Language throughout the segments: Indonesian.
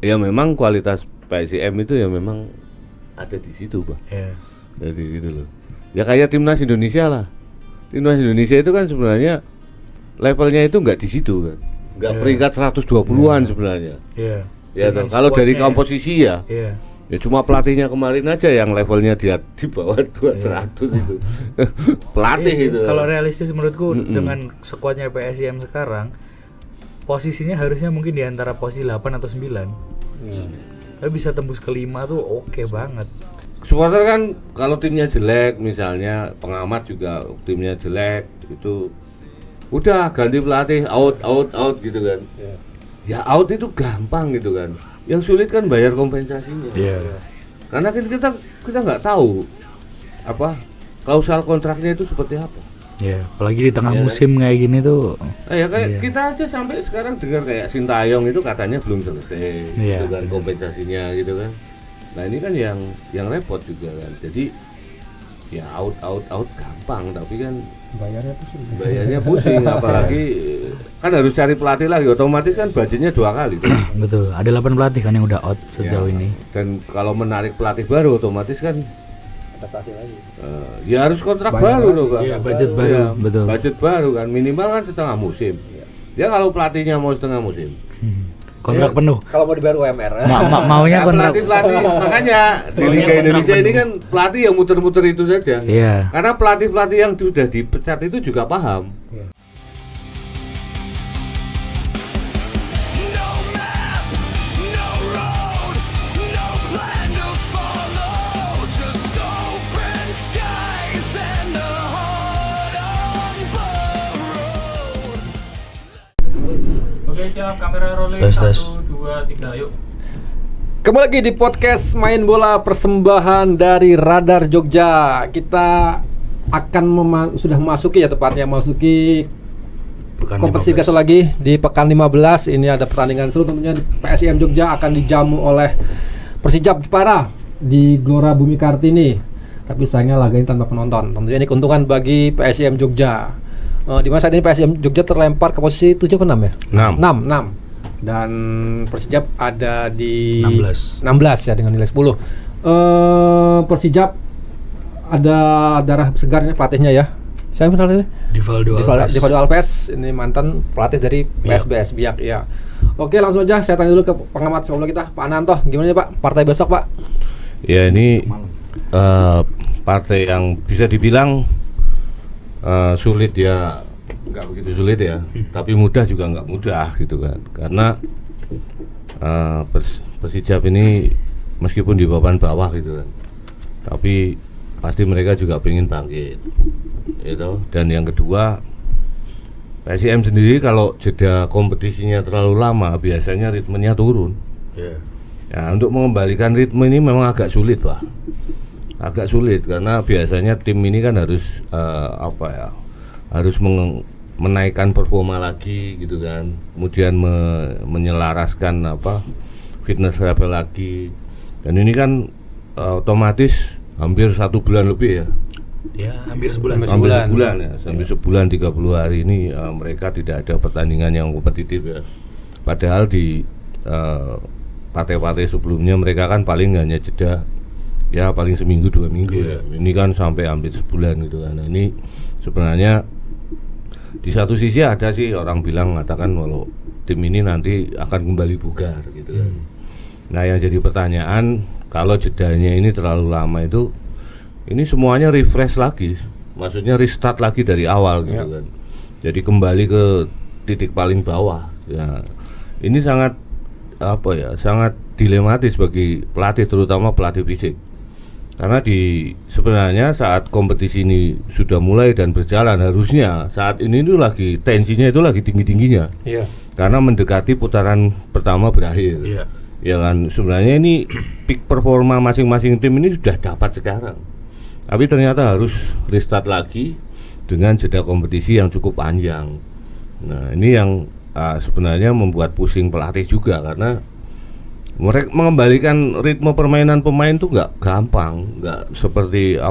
Ya memang kualitas PSIM itu ya memang ada di situ, Pak. Iya. Jadi gitu loh. Ya kayak timnas Indonesia lah. Timnas Indonesia itu kan sebenarnya levelnya itu nggak di situ kan. Nggak peringkat 120-an sebenarnya. Iya. Ya toh, kalau dari komposisi ya. Iya. Ya cuma pelatihnya kemarin aja yang levelnya di bawah 200 itu. Pelatih Iya sih, itu. kalau realistis menurutku dengan skuadnya PSIM sekarang posisinya harusnya mungkin di antara posisi 8 atau 9. Tapi bisa tembus ke 5 tuh oke banget. Supporter kan kalau timnya jelek misalnya, pengamat juga timnya jelek itu udah ganti pelatih, out gitu kan. Ya out itu gampang gitu kan. Yang sulit kan bayar kompensasinya. Iya. Karena kan kita nggak tahu apa kausal kontraknya itu seperti apa. Iya, apalagi di tengah musim kayak gini tuh. Ya kayak kita aja sampai sekarang dengar kayak Sintayong itu katanya belum selesai dengan kompensasinya gitu kan. Nah ini kan yang repot juga kan. Jadi ya out gampang, tapi kan bayarnya pusing apalagi kan harus cari pelatih lagi, otomatis kan budgetnya 2 kali tuh. Betul, ada 8 pelatih kan yang udah out sejauh ini. Dan kalau menarik pelatih baru otomatis kan adaptasi lagi. Ya harus kontrak baru loh, Pak. Iya, budget baru, Ya, betul. Budget baru kan minimal kan setengah musim. Ya kalau pelatihnya mau setengah musim. Kontrak penuh. Kalau mau dibayar UMR. Maunya kontrak. Pelatih makanya di Liga Indonesia ini kan pelatih yang muter-muter itu saja. Iya. Karena pelatih yang sudah dipecat itu juga paham. Oke, siap, kamera rolling. Tes. 1, 2, 3, yuk. Kembali lagi di podcast Main Bola persembahan dari Radar Jogja. Kita akan sudah memasuki ya tepatnya masuki Pekan kompetisi 15. gasol lagi di pekan 15. Ini ada pertandingan seru tentunya di PSIM Jogja akan dijamu oleh Persijap Jepara di Gelora Bumi Kartini. Tapi sayangnya laga ini tanpa penonton. Tentunya ini keuntungan bagi PSIM Jogja. Di mana saat ini PSIM Jogja terlempar ke posisi 7 atau 6 ya? 6. Dan Persijap ada di 16 ya dengan nilai 10. Persijap ada darah segarnya pelatihnya ya. Saya kenal ini. Divaldo Alves ini mantan pelatih dari PSBS Biak ya. Oke, langsung aja saya tanya dulu ke pengamat sepak bola kita, Pak Ananto. Gimana ya, Pak? Partai besok, Pak? Ya ini partai yang bisa dibilang sulit ya, nggak begitu sulit ya, tapi mudah juga nggak mudah gitu kan, karena Persijap ini meskipun di papan bawah gitu kan, tapi pasti mereka juga pengen bangkit, gitu. Dan yang kedua, PSIM sendiri kalau jeda kompetisinya terlalu lama biasanya ritmenya turun. Ya untuk mengembalikan ritme ini memang agak sulit, Pak. Agak sulit karena biasanya tim ini kan harus harus menaikkan performa lagi gitu kan, kemudian menyelaraskan fitness level lagi, dan ini kan otomatis hampir 1 bulan lebih ya. Ya, hampir sebulan. Hampir sebulan ya, sampai sebulan 30 hari ini mereka tidak ada pertandingan yang kompetitif ya. Padahal di partai-partai sebelumnya mereka kan paling hanya jeda ya paling seminggu 2 minggu ya. Ini kan sampai hampir sebulan gitu kan. Nah, ini sebenarnya di satu sisi ada sih orang mengatakan kalau tim ini nanti akan kembali bugar gitu kan. Nah, yang jadi pertanyaan kalau jedanya ini terlalu lama itu ini semuanya refresh lagi, maksudnya restart lagi dari awal gitu kan. Jadi kembali ke titik paling bawah. Ya, ini sangat sangat dilematis bagi pelatih, terutama pelatih fisik. Karena sebenarnya saat kompetisi ini sudah mulai dan berjalan, harusnya saat ini itu lagi tensinya itu lagi tinggi-tingginya. Iya. Karena mendekati putaran pertama berakhir. Iya. Ya kan, sebenarnya ini peak performa masing-masing tim ini sudah dapat sekarang. Tapi ternyata harus restart lagi dengan jeda kompetisi yang cukup panjang. Nah, ini yang sebenarnya membuat pusing pelatih juga, karena mereka mengembalikan ritme permainan pemain tuh nggak gampang, nggak seperti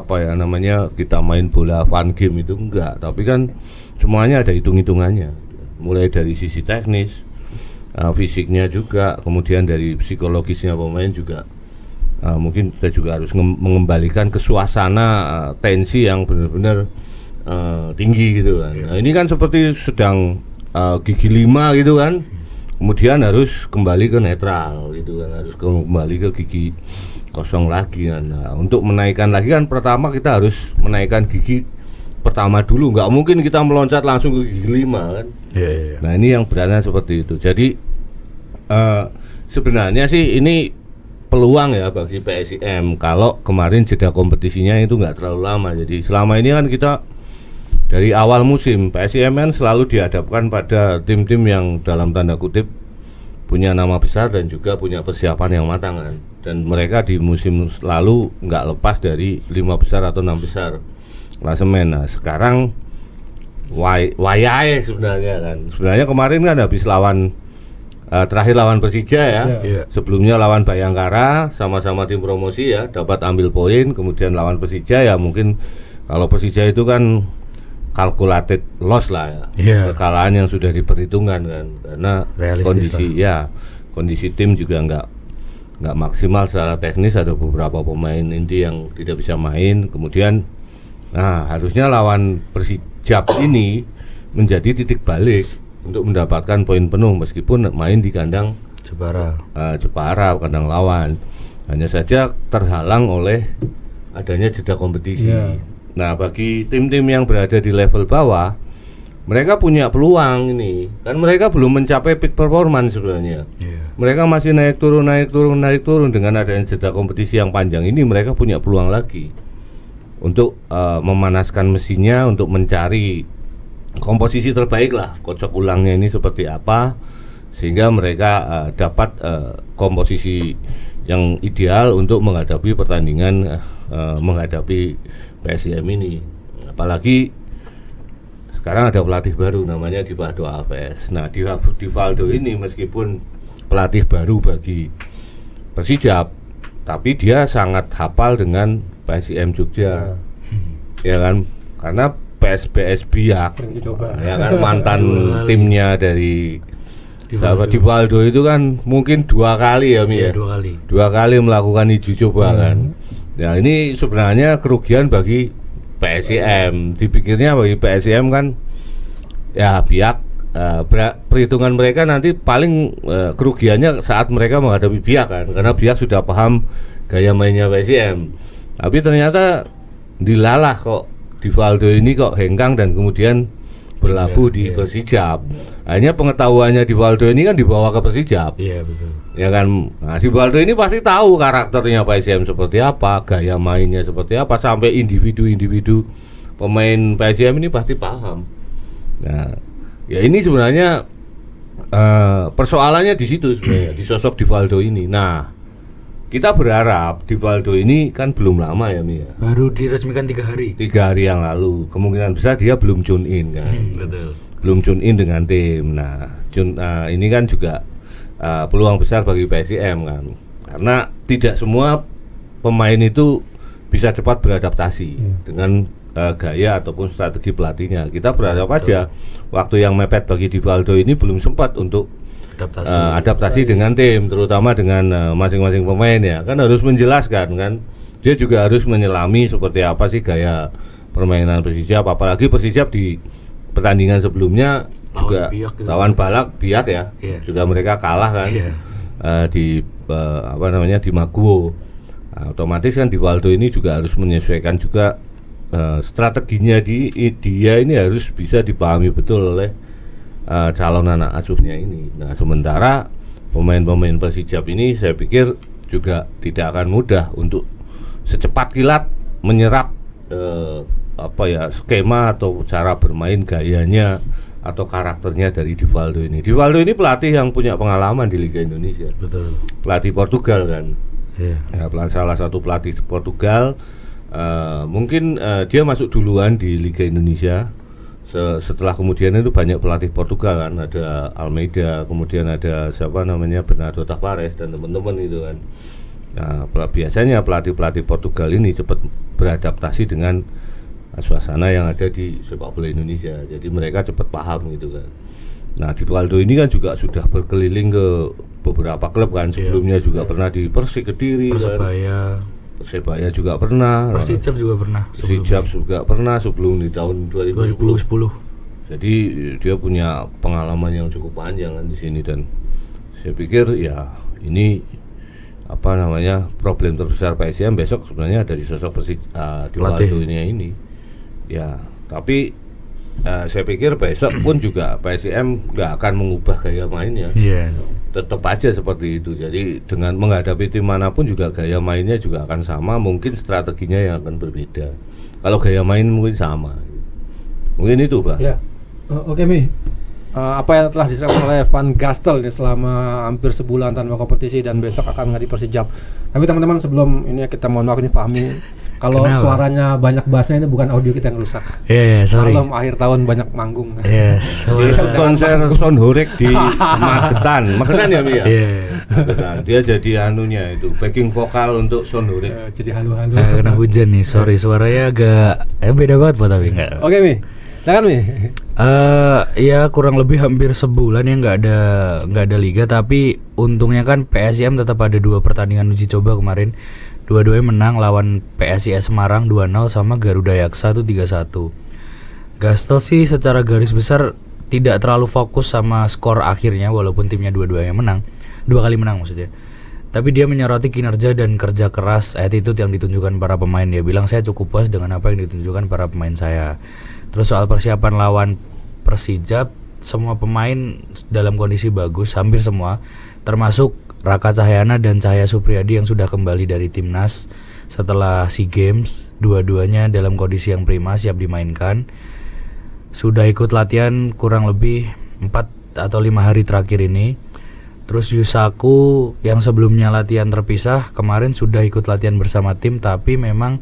kita main bola fun game itu enggak, tapi kan semuanya ada hitung-hitungannya, mulai dari sisi teknis, fisiknya juga, kemudian dari psikologisnya pemain juga. Mungkin kita juga harus mengembalikan ke suasana tensi yang benar-benar tinggi gitu kan. Nah, ini kan seperti sedang gigi 5 gitu kan. Kemudian harus kembali ke netral gitu kan, harus kembali ke gigi kosong lagi kan. Nah, untuk menaikkan lagi kan pertama kita harus menaikkan gigi pertama dulu, nggak mungkin kita meloncat langsung ke gigi 5 kan. Nah ini yang beratnya seperti itu. Jadi sebenarnya sih ini peluang ya bagi PSIM kalau kemarin jeda kompetisinya itu nggak terlalu lama. Jadi selama ini kan kita dari awal musim PSIM kan selalu dihadapkan pada tim-tim yang dalam tanda kutip punya nama besar dan juga punya persiapan yang matang kan. Dan mereka di musim lalu nggak lepas dari 5 besar atau 6 besar klasemen. Nah sekarang wayai sebenarnya kan. Sebenarnya kemarin kan habis lawan terakhir lawan Persija ya. Sebelumnya lawan Bayangkara, sama-sama tim promosi ya, dapat ambil poin. Kemudian lawan Persija ya mungkin kalau Persija itu kan calculated loss lah ya, kekalahan yang sudah diperhitungkan kan, karena kondisi tim juga nggak maksimal secara teknis, ada beberapa pemain inti yang tidak bisa main. Kemudian harusnya lawan Persijap ini menjadi titik balik untuk mendapatkan poin penuh meskipun main di kandang Jepara kandang lawan. Hanya saja terhalang oleh adanya jeda kompetisi. Nah, bagi tim-tim yang berada di level bawah, mereka punya peluang ini. Kan mereka belum mencapai peak performance sebenarnya. Mereka masih naik turun dengan adanya jeda kompetisi yang panjang ini, mereka punya peluang lagi untuk memanaskan mesinnya, untuk mencari komposisi terbaik lah, kocok ulangnya ini seperti apa sehingga mereka dapat komposisi yang ideal untuk menghadapi pertandingan menghadapi PSIM ini. Apalagi sekarang ada pelatih baru namanya Divaldo Alves. Nah, Divaldo ini meskipun pelatih baru bagi Persijap, tapi dia sangat hafal dengan PSIM Jogja. Ya kan? Karena PSBS Biak ya kan, mantan timnya dari Divaldo itu kan mungkin 2 kali ya Mi ya. 2 kali melakukan uji coba kan. Ya ini sebenarnya kerugian bagi PSIM. Dipikirnya bagi PSIM kan ya Biak, perhitungan mereka nanti paling kerugiannya saat mereka menghadapi Biak kan, karena Biak sudah paham gaya mainnya PSIM. Tapi ternyata dilalah kok Divaldo ini kok hengkang dan kemudian berlabuh di Persijap. Akhirnya pengetahuannya Divaldo ini kan dibawa ke Persijap. Iya betul. Ya kan, nah, Divaldo ini pasti tahu karakternya PSIM seperti apa, gaya mainnya seperti apa, sampai individu-individu pemain PSIM ini pasti paham. Nah, ya ini sebenarnya persoalannya di situ sebenarnya, di sosok Divaldo ini. Nah, kita berharap Divaldo ini kan belum lama ya Mi ya. Baru diresmikan 3 hari. 3 hari yang lalu. Kemungkinan besar dia belum tune in kan. Betul. Belum tune in dengan tim. Nah, ini kan juga peluang besar bagi PSIM kan. Karena tidak semua pemain itu bisa cepat beradaptasi dengan gaya ataupun strategi pelatihnya. Kita berharap aja waktu yang mepet bagi Divaldo ini belum sempat untuk adaptasi dengan tim, terutama dengan masing-masing pemain ya. Kan harus menjelaskan kan. Dia juga harus menyelami seperti apa sih gaya permainan Persijap, apalagi Persijap di pertandingan sebelumnya juga lawan Biak ya. Juga mereka kalah kan. Di di Maguwo. Nah, otomatis kan Divaldo ini juga harus menyesuaikan juga strateginya dia ini harus bisa dipahami betul oleh calon anak asuhnya ini. Nah, sementara pemain-pemain Persijap ini saya pikir juga tidak akan mudah untuk secepat kilat menyerap skema atau cara bermain gayanya atau karakternya dari Divaldo ini. Divaldo ini pelatih yang punya pengalaman di Liga Indonesia. Betul. Pelatih Portugal kan. Ya, salah satu pelatih Portugal. Mungkin dia masuk duluan di Liga Indonesia. Setelah kemudian itu banyak pelatih Portugal kan, ada Almeida, kemudian ada Bernardo Tavares dan teman-teman itu kan. Nah, biasanya pelatih Portugal ini cepat beradaptasi dengan suasana yang ada di sepak bola Indonesia. Jadi mereka cepat paham gitu kan. Nah, Di Waldo ini kan juga sudah berkeliling ke beberapa klub kan. Sebelumnya juga pernah di Persik Kediri, Persebaya juga pernah, Persijap juga pernah. Persijap juga pernah sebelum di tahun 2010. Jadi dia punya pengalaman yang cukup panjang kan di sini, dan saya pikir ya ini problem terbesar PSIM besok sebenarnya ada di sosok Di Waldo ini. Ya, tapi saya pikir besok pun juga PSIM nggak akan mengubah gaya mainnya. Tetap aja seperti itu. Jadi dengan menghadapi tim manapun juga gaya mainnya juga akan sama, mungkin strateginya yang akan berbeda. Kalau gaya main mungkin sama. Mungkin itu, Pak. Ya. Oke, Mi. Apa yang telah diserahkan oleh Van Gastel ini selama hampir sebulan tanpa kompetisi dan besok akan menghadapi Persijap. Tapi teman-teman, sebelum ini kita mohon maaf, ini Fahmi kalau suaranya banyak bassnya, ini bukan audio kita yang rusak. Sorry. Malam akhir tahun banyak manggung. Dia konser Son Horek di Magetan ya, Mi ya. Magetan. Dia jadi anunya itu backing vokal untuk Son Horek. Jadi halu-halu. Kena hujan nih, sorry, suaranya agak beda banget Pak, tapi enggak. Oke, Mi. Silakan, Mi. Ya kurang lebih hampir sebulan ya nggak ada liga, tapi untungnya kan PSIM tetap ada 2 pertandingan uji coba kemarin. Dua-duanya menang lawan PSIS Semarang 2-0 sama Garuda Yaksa itu 3-1. Gastel sih secara garis besar tidak terlalu fokus sama skor akhirnya, walaupun timnya dua-duanya menang, 2 kali menang maksudnya. Tapi dia menyoroti kinerja dan kerja keras, attitude yang ditunjukkan para pemain. Dia bilang, saya cukup puas dengan apa yang ditunjukkan para pemain saya. Terus soal persiapan lawan Persijap, semua pemain dalam kondisi bagus, hampir semua, termasuk Raka Cahyana dan Cahya Supriyadi yang sudah kembali dari timnas setelah SEA Games. Dua-duanya dalam kondisi yang prima, siap dimainkan. Sudah ikut latihan kurang lebih 4 atau 5 hari terakhir ini. Terus Yusaku yang sebelumnya latihan terpisah, kemarin sudah ikut latihan bersama tim, tapi memang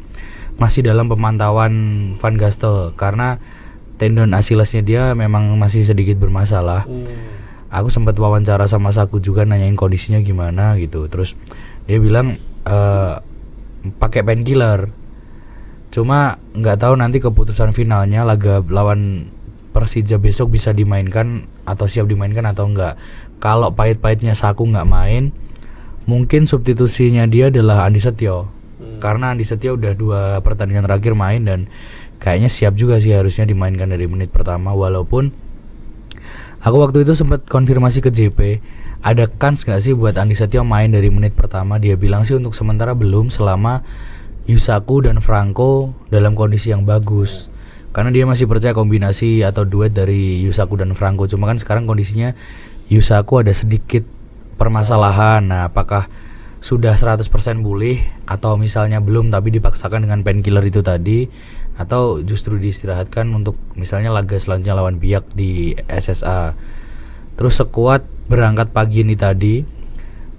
masih dalam pemantauan Van Gastel karena tendon Achillesnya dia memang masih sedikit bermasalah. Aku sempat wawancara sama Saku juga, nanyain kondisinya gimana gitu. Terus dia bilang pakai painkiller. Cuma nggak tahu nanti keputusan finalnya laga lawan Persija besok bisa dimainkan atau siap dimainkan atau enggak. Kalau pahit-pahitnya Saku nggak main, mungkin substitusinya dia adalah Andi Setio. Karena Andi Setio udah 2 pertandingan terakhir main dan kayaknya siap juga sih harusnya dimainkan dari menit pertama. Walaupun aku waktu itu sempat konfirmasi ke JP, ada kans nggak sih buat Andi Setio main dari menit pertama? Dia bilang sih untuk sementara belum, selama Yusaku dan Franco dalam kondisi yang bagus. Karena dia masih percaya kombinasi atau duet dari Yusaku dan Franco. Cuma kan sekarang kondisinya Yusaku ada sedikit permasalahan. Nah, apakah sudah 100% pulih atau misalnya belum tapi dipaksakan dengan painkiller itu tadi, atau justru diistirahatkan untuk misalnya laga selanjutnya lawan Biak di SSA. Terus skuad berangkat pagi ini tadi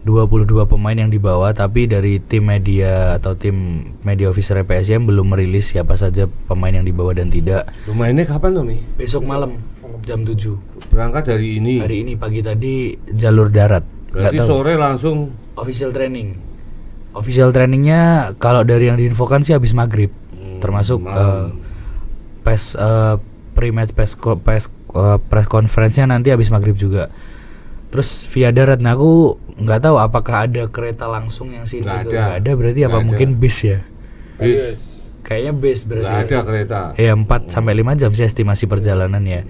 22 pemain yang dibawa, tapi dari tim media atau tim media officer PSIM belum merilis siapa saja pemain yang dibawa dan tidak. Mainnya kapan tuh, Mi? Besok malam jam 7. Berangkat hari ini. Hari ini pagi tadi jalur darat. Berarti sore langsung official training. Official trainingnya kalau dari yang diinfokan sih habis maghrib. Termasuk pre-match press conference-nya nanti habis maghrib juga. Terus via darat. Nah, aku nggak tahu apakah ada kereta langsung yang sini. Nggak ada berarti apa mungkin bis ya? Bis. Kayaknya bis berarti. Nggak ada kereta. Ya 4-5 jam sih estimasi perjalanan ya.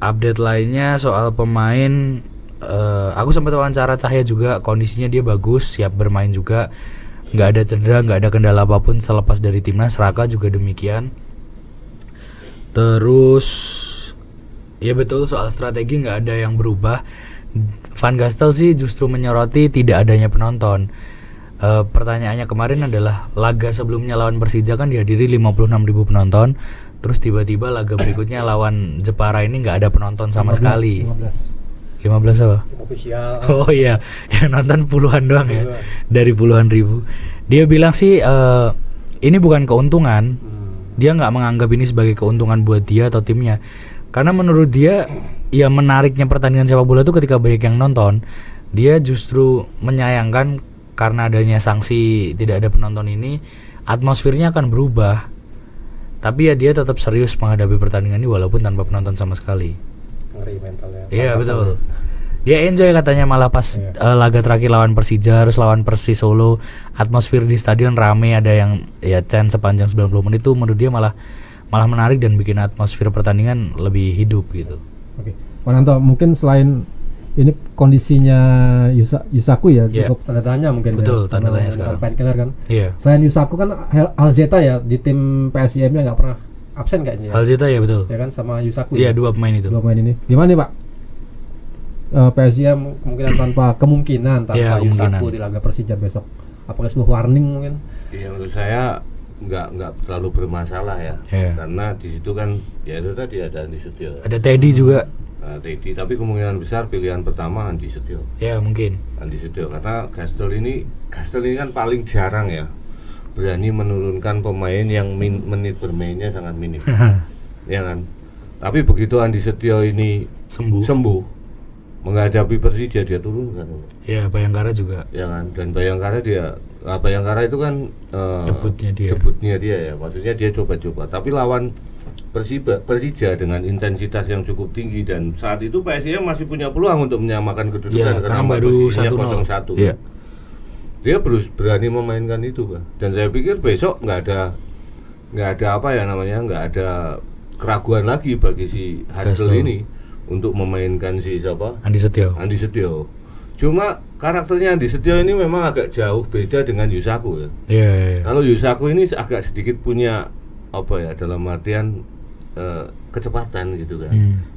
Update lainnya soal pemain, aku sempat wawancara Cahya juga, kondisinya dia bagus, siap bermain juga, nggak ada cedera, nggak ada kendala apapun selepas dari timnas. Raka juga demikian. Terus ya betul, soal strategi nggak ada yang berubah. Van Gastel sih justru menyoroti tidak adanya penonton. Pertanyaannya kemarin adalah laga sebelumnya lawan Persija kan dihadiri 56.000 penonton. Terus tiba-tiba laga berikutnya lawan Jepara ini nggak ada penonton sama 15, sekali. 15 apa? Official. Oh iya, yang nonton puluhan doang ya, dari puluhan ribu. Dia bilang sih ini bukan keuntungan. Dia nggak menganggap ini sebagai keuntungan buat dia atau timnya. Karena menurut dia, ya menariknya pertandingan sepak bola itu ketika banyak yang nonton. Dia justru menyayangkan karena adanya sanksi tidak ada penonton ini, atmosfernya akan berubah. Tapi ya dia tetap serius menghadapi pertandingan ini walaupun tanpa penonton sama sekali. ngeri mentalnya. Iya betul. Dia enjoy katanya malah pas laga terakhir lawan Persija harus lawan Persis Solo, atmosfer di stadion rame, ada yang ya chant sepanjang 90 menit itu menurut dia malah menarik dan bikin atmosfer pertandingan lebih hidup gitu. Oke. Pak Nanto, mungkin selain ini kondisinya Yusaku ya cukup tanda tanya mungkin. Betul, ya, tanda tanya sekarang. Painkiller kan. Iya. Selain Yusaku kan Alzeta ya di tim PSIM-nya nggak pernah absen kayaknya. Ya. Alzeta ya betul. Ya kan sama Yusaku. Iya, ya? dua pemain itu. Dua pemain ini. Gimana nih Pak? PSIM kemungkinan kemungkinan tanpa Yusaku di laga Persija besok. Apakah sebuah warning mungkin? Iya, menurut saya nggak terlalu bermasalah ya. Karena di situ kan ya itu tadi ada Andi Setio. Ada Teddy juga. Teddy, tapi kemungkinan besar pilihan pertama Andi Setio. Ya mungkin. Andi Setio karena Gastel ini kan paling jarang ya berani menurunkan pemain yang menit bermainnya sangat minim. Ya kan. Tapi begitu Andi Setio ini sembuh menghadapi Persija dia turunkan. Ya, Bayangkara juga. Ya kan, dan Bayangkara Bayangkara itu kan debutnya dia ya. Maksudnya dia coba-coba. Tapi lawan Persija dengan intensitas yang cukup tinggi dan saat itu PSIM masih punya peluang untuk menyamakan kedudukan karena baru posisinya 0-1. Ya. Dia berani memainkan itu, Pak. Dan saya pikir besok nggak ada keraguan lagi bagi si Haskel ini untuk memainkan si siapa? Andi Setio. Cuma karakternya Andi Setio ini memang agak jauh beda dengan Yusaku ya. Iya. Kalau Yusaku ini agak sedikit punya dalam artian kecepatan gitu kan.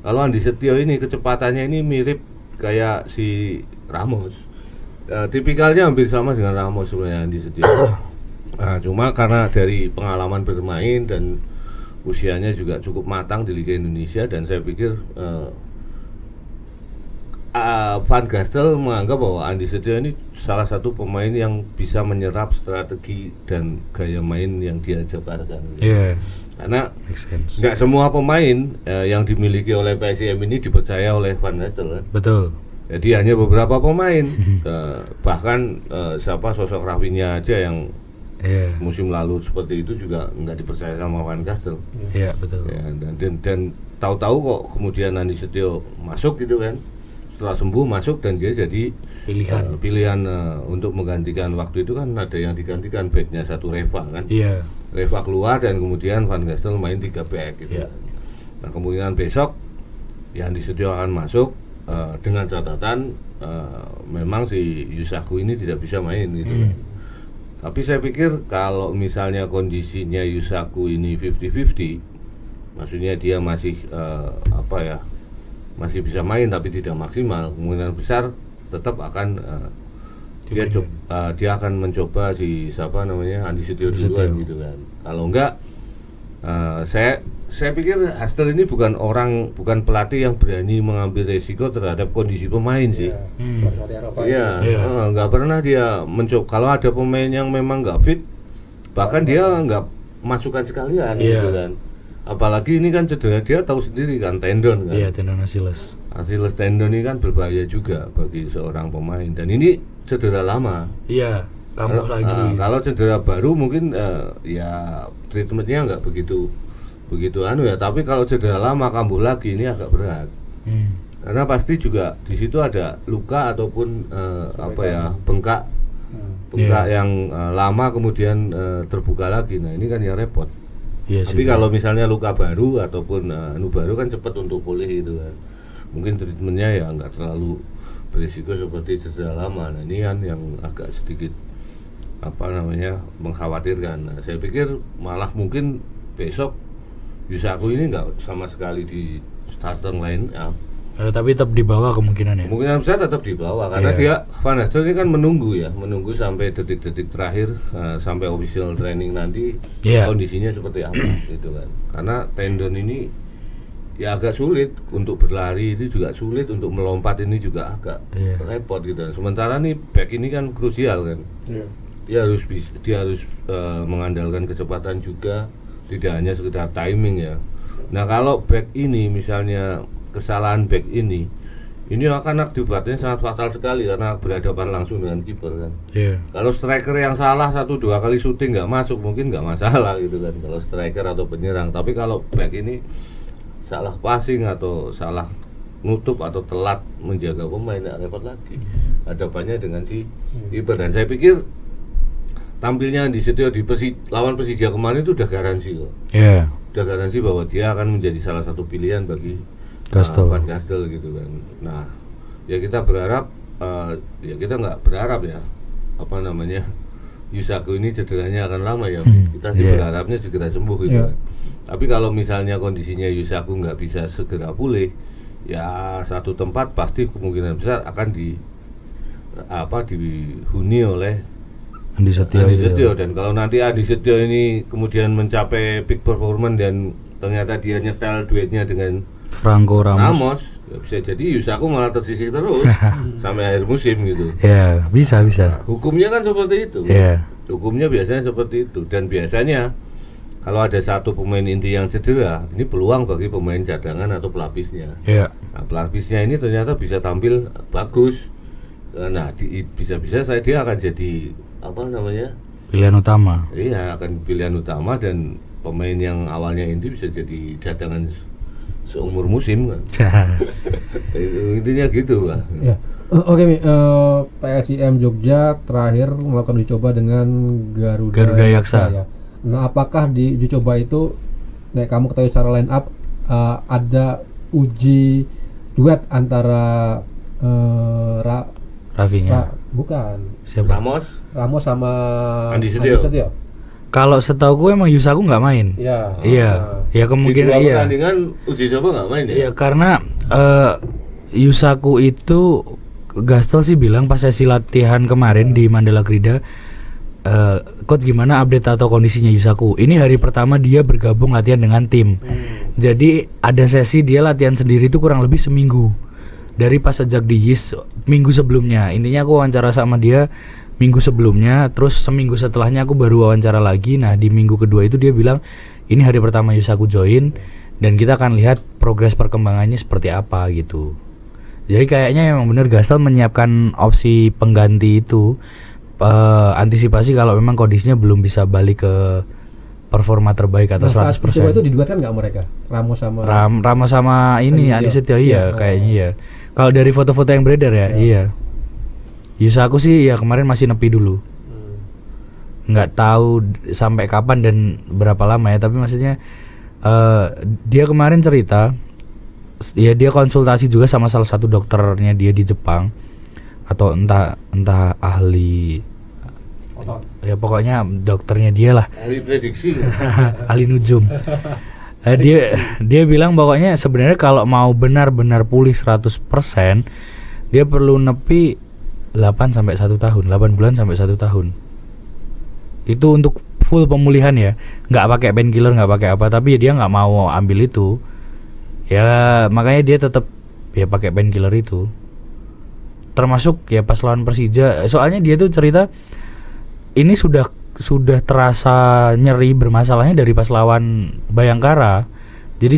Kalau Andi Setio ini kecepatannya ini mirip kayak si Ramos. Tipikalnya hampir sama dengan Ramos sebenarnya Andi Setio. Nah, cuma karena dari pengalaman bermain dan usianya juga cukup matang di Liga Indonesia dan saya pikir Van Gastel menganggap bahwa Andi Setio ini salah satu pemain yang bisa menyerap strategi dan gaya main yang dia jabarkan. Karena nggak semua pemain yang dimiliki oleh PSIM ini dipercaya oleh Van Gastel kan? Betul. Jadi hanya beberapa pemain bahkan sosok Rafinha aja yang musim lalu seperti itu juga nggak dipercaya sama Van Gastel. Iya betul. Ya, dan tahu-tahu kok kemudian Andi Setio masuk gitu kan, setelah sembuh masuk dan dia jadi pilihan untuk menggantikan waktu itu kan ada yang digantikan backnya satu Reva kan. Iya. Reva keluar dan kemudian Van Gastel main 3 back gitu. Nah kemungkinan besok ya Andi Setio akan masuk dengan catatan memang si Yusaku ini tidak bisa main gitu kan. Tapi saya pikir kalau misalnya kondisinya Yusaku ini 50-50, maksudnya dia masih masih bisa main tapi tidak maksimal, kemungkinan besar tetap akan dia akan mencoba si Andi Setio duluan gitu kan. Kalau enggak saya pikir Hastel ini bukan pelatih yang berani mengambil resiko terhadap kondisi pemain sih. Nggak pernah dia mencoba. Kalau ada pemain yang memang nggak fit, bahkan dia nggak masukkan sekalian gitu kan. Apalagi ini kan cedera, dia tahu sendiri kan, tendon kan. Iya, tendon Achilles. Achilles tendon ini kan berbahaya juga bagi seorang pemain dan ini cedera lama. Iya. Kalau cedera baru mungkin treatmentnya nggak begitu ya, tapi kalau cedera lama kambuh lagi ini agak berat. Karena pasti juga di situ ada luka ataupun bengkak yang lama kemudian terbuka lagi. Nah ini kan yang repot. Tapi kalau misalnya luka baru ataupun baru kan cepat untuk pulih gitu kan. Mungkin treatmentnya ya nggak terlalu berisiko seperti cedera lama. Nah ini kan yang agak sedikit mengkhawatirkan. Nah, saya pikir malah mungkin besok Yusaku ini nggak sama sekali di starter line up. Tapi tetap di bawah kemungkinan ya. Kemungkinan besar tetap di bawah karena dia Van Gastel ini kan menunggu sampai detik-detik terakhir sampai official training nanti kondisinya seperti apa gitu kan. Karena tendon ini ya agak sulit untuk berlari, itu juga sulit untuk melompat, ini juga agak repot gitu. Sementara nih back ini kan krusial kan. Dia harus mengandalkan kecepatan juga, tidak hanya sekedar timing ya. Nah kalau back ini misalnya kesalahan back ini akan akibatnya sangat fatal sekali karena berhadapan langsung dengan kiper kan. Kalau striker yang salah 1-2 kali syuting nggak masuk mungkin nggak masalah gitu kan kalau striker atau penyerang. Tapi kalau back ini salah passing atau salah nutup atau telat menjaga pemain, repot lagi hadapannya dengan si kiper. Dan saya pikir tampilnya Andi Setio di lawan Persija kemarin itu udah garansi kok. Iya. Udah garansi bahwa dia akan menjadi salah satu pilihan bagi Gastel. Van Gastel gitu kan. Nah, ya kita berharap ya kita nggak berharap ya apa namanya Yusaku ini cederanya akan lama ya. Kita sih berharapnya segera sembuh gitu kan. Tapi kalau misalnya kondisinya Yusaku nggak bisa segera pulih, ya satu tempat pasti kemungkinan besar akan dihuni oleh Andi Setio. Dan kalau nanti Andi Setio ini kemudian mencapai peak performance dan ternyata dia nyetel duetnya dengan Franco Ramos. Ya bisa jadi Yusaku malah tersisih terus sampai akhir musim gitu. Ya, bisa. Nah, hukumnya kan seperti itu. Iya. Hukumnya biasanya seperti itu. Dan biasanya kalau ada satu pemain inti yang cedera, ini peluang bagi pemain cadangan atau pelapisnya. Iya. Nah, pelapisnya ini ternyata bisa tampil bagus. Nah, bisa-bisa dia akan jadi apa namanya? Pilihan utama. Iya, akan pilihan utama dan pemain yang awalnya inti bisa jadi cadangan seumur musim kan. Intinya gitu, Pak. Ya. Oke, PSIM Jogja terakhir melakukan uji coba dengan Garuda Yaksa. Ya. Nah, apakah di uji coba itu, kamu ketahui secara line up ada uji duet antara Rafinya. Bukan. Siapa? Ramos sama Andi Setio. Kalau setahu gue emang Yusaku nggak main. Ya. Iya. Ya Di kemungkinan dua iya. pertandingan uji coba nggak main ya? Iya, karena Yusaku itu Gastel sih bilang pas sesi latihan kemarin di Mandala Krida, coach gimana update atau kondisinya Yusaku. Ini hari pertama dia bergabung latihan dengan tim. Jadi ada sesi dia latihan sendiri itu kurang lebih seminggu. Dari pas sejak di YIS minggu sebelumnya. Intinya aku wawancara sama dia minggu sebelumnya, terus seminggu setelahnya aku baru wawancara lagi. Nah, di minggu kedua itu dia bilang ini hari pertama Yusaku join dan kita akan lihat progres perkembangannya seperti apa gitu. Jadi kayaknya emang bener Gastel menyiapkan opsi pengganti itu, antisipasi kalau memang kondisinya belum bisa balik ke performa terbaik atau 100%. Coba itu diduetkan nggak mereka? Ramos sama ini Andi Setio iya kayaknya ya. Kalau dari foto-foto yang beredar ya, iya. Yusaku sih ya kemarin masih nepi dulu. Nggak tahu sampai kapan dan berapa lama ya, tapi maksudnya dia kemarin cerita ya dia konsultasi juga sama salah satu dokternya dia di Jepang atau entah ahli ya pokoknya dokternya dia lah, Ahli prediksi. ahli nujum. Dia bilang pokoknya sebenarnya kalau mau benar-benar pulih 100% dia perlu nepi 8 sampai 1 tahun, 8 bulan sampai 1 tahun. Itu untuk full pemulihan ya, nggak pakai painkiller, nggak pakai apa, tapi dia nggak mau ambil itu. Ya makanya dia tetap ya pakai painkiller itu. Termasuk ya pas lawan Persija, soalnya dia tuh cerita ini sudah terasa nyeri bermasalahnya dari pas lawan Bayangkara. Jadi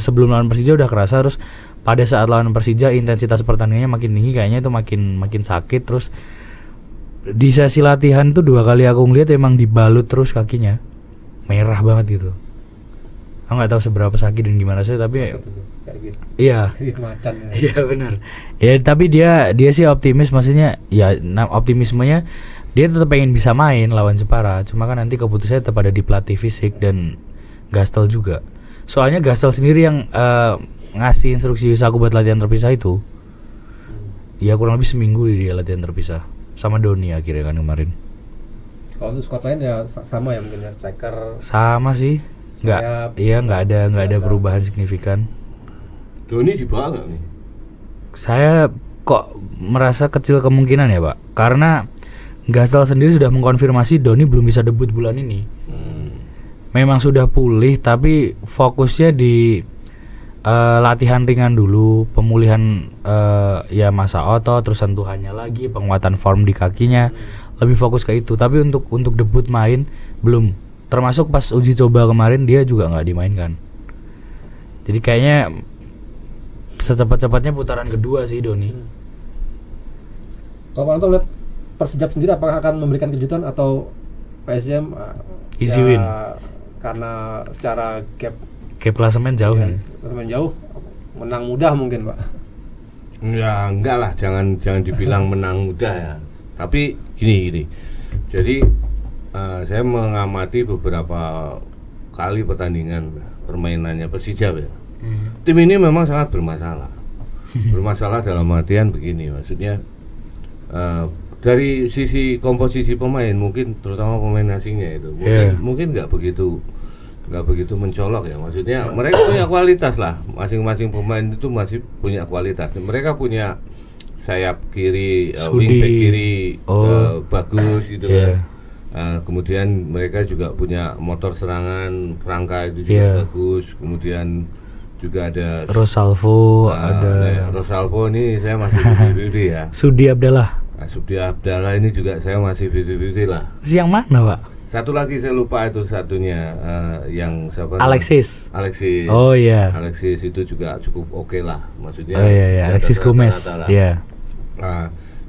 sebelum lawan Persija udah kerasa, terus pada saat lawan Persija intensitas pertandingannya makin tinggi, kayaknya itu makin sakit. Terus di sesi latihan tuh 2 kali aku ngeliat emang dibalut terus kakinya, merah banget gitu. Aku nggak tahu seberapa sakit dan gimana sih, tapi kayak gitu. iya. Macan. Iya benar. Ya tapi dia sih optimis, maksudnya ya optimismenya dia tetap pengen bisa main lawan Jepara. Cuma kan nanti keputusannya tetap ada di pelatih fisik dan Gastel juga. Soalnya Gastel sendiri yang ngasih instruksi Yusaku buat latihan terpisah itu. Ya kurang lebih seminggu dia latihan terpisah sama Doni akhirnya kan kemarin. Kalau untuk squad lain ya sama ya, mungkin ya striker. Sama sih. Nggak ada perubahan signifikan. Doni dibawa nggak nih? Saya kok merasa kecil kemungkinan ya Pak, karena Gastel sendiri sudah mengkonfirmasi Doni belum bisa debut bulan ini. Memang sudah pulih tapi fokusnya di latihan ringan dulu, pemulihan ya masa otot, terus sentuhannya lagi, penguatan form di kakinya, lebih fokus ke itu. Tapi untuk debut main belum. Termasuk pas uji coba kemarin dia juga nggak dimainkan. Jadi kayaknya secepat-cepatnya putaran kedua sih Doni. Kalau Pak Anto lihat Persijap sendiri apakah akan memberikan kejutan atau PSM Easy win. Karena secara gap Klasemen jauh kan. klasemen jauh, menang mudah mungkin Pak. Ya enggak lah, jangan dibilang menang mudah ya. Tapi gini. Jadi saya mengamati beberapa kali pertandingan permainannya Persija ya. Tim ini memang sangat bermasalah. Bermasalah dalam artian begini, maksudnya dari sisi komposisi pemain mungkin terutama pemain asingnya itu mungkin nggak begitu mencolok ya, maksudnya mereka punya kualitas lah, masing-masing pemain itu masih punya kualitas. Mereka punya sayap kiri, wingback kiri bagus gitu kan. Kemudian mereka juga punya motor serangan Franka itu juga bagus. Kemudian juga ada Rosalvo, ada Rosalvo ini saya masih 50-50 ya. Sudi Abdallah. Sudi Abdallah ini juga saya masih 50-50 lah. Yang mana Pak? Satu lagi saya lupa itu satunya, yang siapa? Alexis. Oh iya. Alexis itu juga cukup oke lah, maksudnya. Iya. Alexis Gomez. Iya.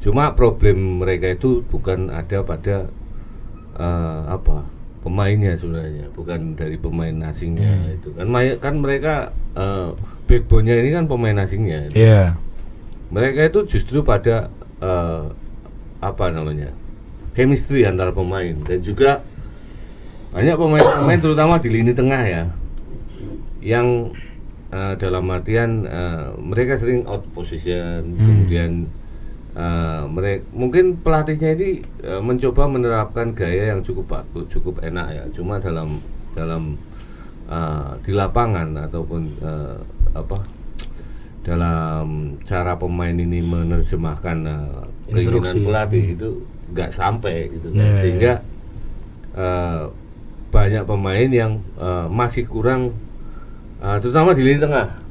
Cuma problem mereka itu bukan ada pada pemainnya sebenarnya, bukan dari pemain asingnya itu kan mereka backbone-nya ini kan pemain asingnya. Iya. Mereka itu justru pada chemistry antara pemain, dan juga banyak pemain terutama di lini tengah ya, yang dalam artian mereka sering out position. Kemudian mereka mungkin pelatihnya ini mencoba menerapkan gaya yang cukup bagus, cukup enak ya, cuma dalam di lapangan ataupun dalam cara pemain ini menerjemahkan keinginan pelatih itu nggak sampai gitu kan. Sehingga banyak pemain yang masih kurang, terutama di lini tengah.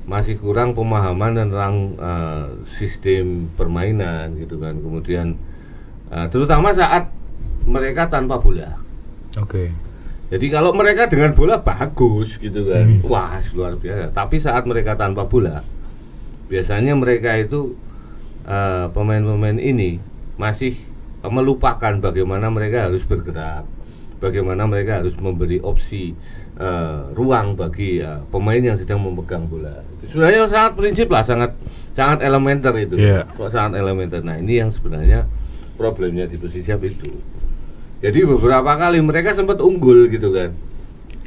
Masih kurang pemahaman tentang sistem permainan gitu kan. Kemudian terutama saat mereka tanpa bola. Jadi kalau mereka dengan bola bagus gitu kan, wah luar biasa. Tapi saat mereka tanpa bola, biasanya mereka itu pemain-pemain ini masih melupakan bagaimana mereka harus bergerak, bagaimana mereka harus memberi opsi ruang bagi pemain yang sedang memegang bola. Itu sebenarnya sangat prinsip lah, sangat elementer itu, sangat elementer. Nah ini yang sebenarnya problemnya di Persija itu. Jadi beberapa kali mereka sempat unggul gitu kan,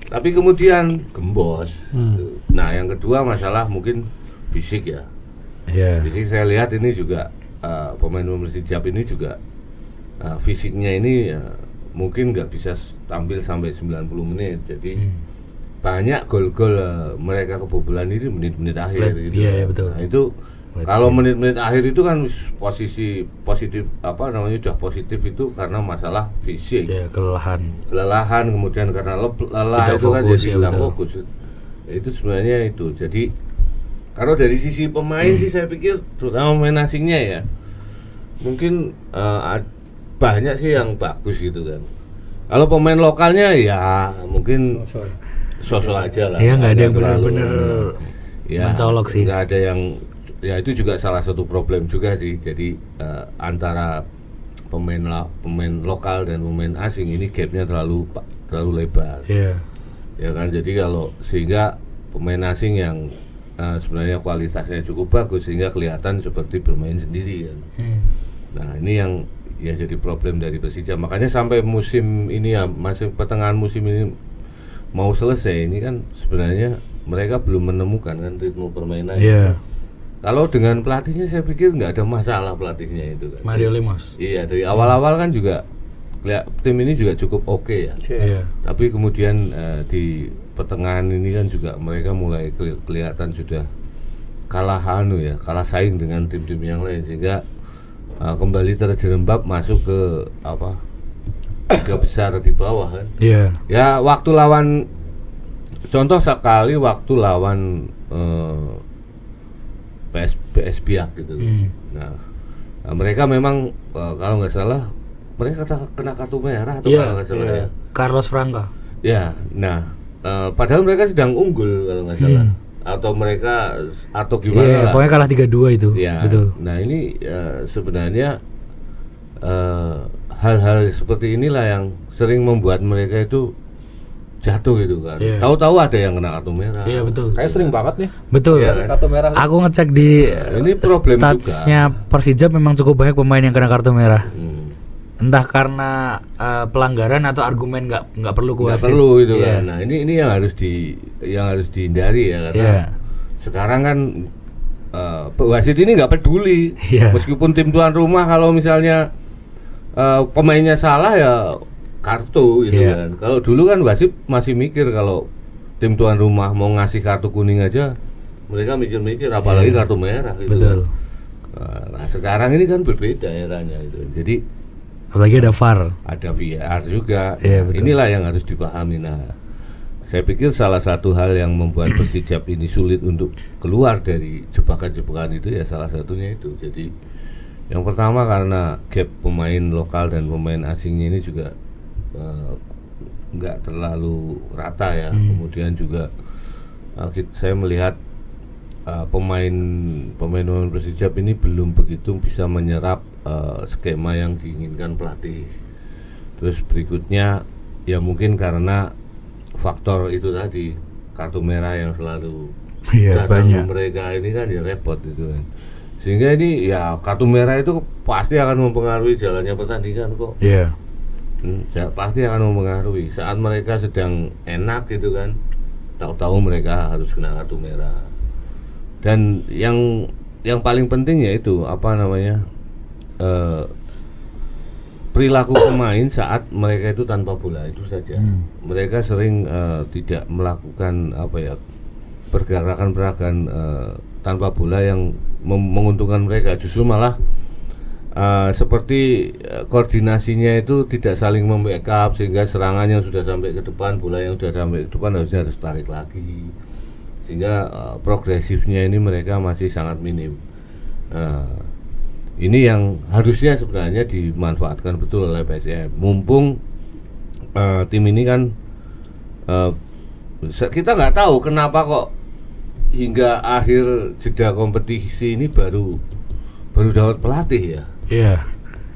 tapi kemudian gembos. Gitu. Nah yang kedua masalah mungkin fisik ya. Fisik saya lihat ini juga pemain Persija ini juga fisiknya ini mungkin nggak bisa tampil sampai 90 menit. Jadi banyak gol-gol mereka kebobolan ini menit-menit akhir gitu. Betul. Nah itu kalau menit-menit akhir itu kan posisi positif sudah positif itu karena masalah fisik. Kelelahan kemudian karena lelah itu kan jadi hilang fokus. Itu sebenarnya itu. Jadi kalau dari sisi pemain sih saya pikir terutama pemain asingnya ya, mungkin banyak sih yang bagus gitu kan. Kalau pemain lokalnya ya mungkin sosok aja lah. Iya, nggak ada yang benar-benar mencolok sih. Nggak ada yang, ya itu juga salah satu problem juga sih. Jadi antara pemain lokal dan pemain asing ini gapnya terlalu lebar. Ya kan, jadi kalau sehingga pemain asing yang sebenarnya kualitasnya cukup bagus sehingga kelihatan seperti bermain sendiri kan. Nah ini yang ya jadi problem dari Persija. Makanya sampai musim ini ya, masih pertengahan musim ini mau selesai ini kan sebenarnya mereka belum menemukan kan ritme permainan. Kalau dengan pelatihnya saya pikir nggak ada masalah pelatihnya itu kan. Mario Lemos. Iya, dari awal-awal kan juga tim ini juga cukup oke ya. Tapi kemudian di pertengahan ini kan juga mereka mulai kelihatan sudah kalah saing dengan tim-tim yang lain, sehingga kembali terjerembab masuk ke tiga besar di bawah kan. Ya waktu lawan, contoh sekali waktu lawan PS Biak gitu. Nah, mereka memang kalau nggak salah mereka kena kartu merah atau kalau nggak salah ya. Carlos Franca. Ya, nah padahal mereka sedang unggul kalau nggak salah. Atau gimana lah. Pokoknya kalah 3-2 itu. Betul. Nah ini sebenarnya hal-hal seperti inilah yang sering membuat mereka itu jatuh gitu kan. Iya. Tahu-tahu ada yang kena kartu merah. Iya betul. Kayak sering banget nih. Betul. Iya, Kartu merah. Aku ngecek di Ini problem statsnya Persija memang cukup banyak pemain yang kena kartu merah. Entah karena pelanggaran atau argumen nggak perlu Nggak kuasit. perlu itu Iya. kan. Nah, ini yang harus dihindari ya karena Iya. sekarang kan wasit ini nggak peduli. Iya. Meskipun tim tuan rumah kalau misalnya pemainnya salah ya kartu gitu Iya. kan. Kalau dulu kan wasit masih mikir kalau tim tuan rumah mau ngasih kartu kuning aja mereka mikir-mikir apalagi Iya. kartu merah gitu. Betul. Kan. Nah, sekarang ini kan berbeda eranya itu. Jadi Apalagi ada VAR. ada VAR juga. Iya, Nah, betul. inilah yang harus dipahami. Nah, saya pikir salah satu hal yang membuat Persijap ini sulit untuk keluar dari jebakan-jebakan itu ya salah satunya itu. Jadi yang pertama karena gap pemain lokal dan pemain asingnya ini juga nggak terlalu rata ya. Kemudian juga saya melihat pemain Persijap ini belum begitu bisa menyerap skema yang diinginkan pelatih. Terus berikutnya ya mungkin karena faktor itu tadi kartu merah yang selalu Iya, datang banyak. ke mereka ini kan ya repot gitu kan. Sehingga ini ya kartu merah itu pasti akan mempengaruhi jalannya pertandingan kok. Iya. Pasti akan mempengaruhi saat mereka sedang enak gitu kan. Tahu-tahu mereka harus kena kartu merah. Dan yang paling penting yaitu apa namanya perilaku pemain saat mereka itu tanpa bola itu saja. Mereka sering tidak melakukan pergerakan tanpa bola yang menguntungkan mereka. Justru malah seperti koordinasinya itu tidak saling membackup sehingga serangan yang sudah sampai ke depan, bola yang sudah sampai ke depan harusnya harus tarik lagi. Sehingga progresifnya ini mereka masih sangat minim. Ini yang harusnya sebenarnya dimanfaatkan betul oleh PSM. Mumpung tim ini kan kita nggak tahu kenapa kok hingga akhir jeda kompetisi ini baru dapat pelatih ya. Iya.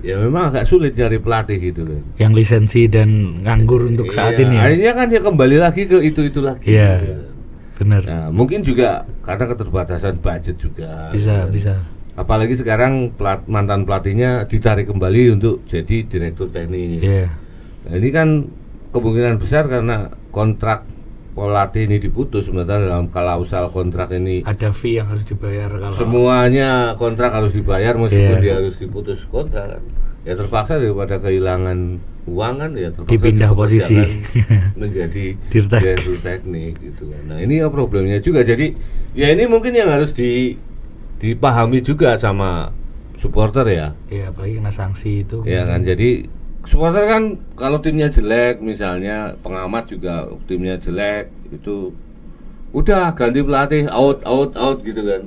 Ya memang agak sulit nyari pelatih gitu kan. Yang lisensi dan nganggur untuk saat Iya, ini ya. akhirnya kan dia kembali lagi ke itu lagi. Iya. Benar. Nah, mungkin juga karena keterbatasan budget juga. Bisa. Apalagi sekarang mantan pelatihnya ditarik kembali untuk jadi direktur teknik. Iya. Nah, ini kan kemungkinan besar karena kontrak pelatih ini diputus, sementara dalam klausal kontrak ini Ada fee yang harus dibayar kalau semuanya kontrak harus dibayar meskipun Iya. dia harus diputus kontrak. Ya terpaksa daripada kehilangan uang kan ya terpaksa Dipindah posisi. dipekerjakan menjadi Dirtek. direktur teknik gitu kan. Nah, ini ya problemnya juga. Jadi ya ini mungkin yang harus dipahami juga sama supporter ya. Iya, apalagi kena sanksi itu. Ya kan, jadi supporter kan kalau timnya jelek misalnya, pengamat juga timnya jelek itu udah ganti pelatih, out gitu kan.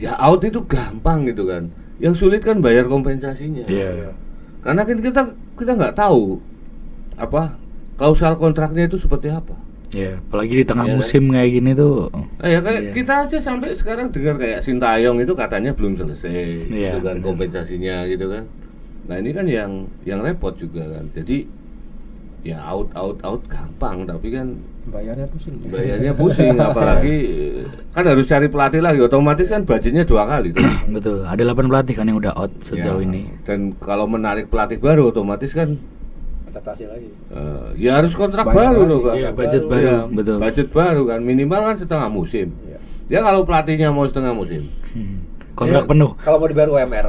Ya out itu gampang gitu kan. Yang sulit kan bayar kompensasinya. Iya. Karena kan kita nggak tahu apa klausal kontraknya itu seperti apa. Iya, apalagi di tengah Iya kan? musim kayak gini tuh. Nah, ya kayak kita aja sampai sekarang dengar kayak Sintayong itu katanya belum selesai, Iya, gitu kan benar. kompensasinya gitu kan. Nah ini kan yang repot juga kan. Jadi ya out gampang, tapi kan Bayarnya pusing, apalagi kan harus cari pelatih lagi. Otomatis kan budgetnya 2 kali kan. Betul. Ada 8 pelatih kan yang udah out sejauh Ya, ini. Dan kalau menarik pelatih baru, otomatis kan adaptasi lagi. ya harus kontrak Bayar baru lagi. loh Pak. Iya, budget baru, Iya, betul. budget baru kan minimal kan setengah musim. Iya. Ya kalau pelatihnya mau setengah musim. Kontrak Iya. penuh. Kalau mau dibayar UMR.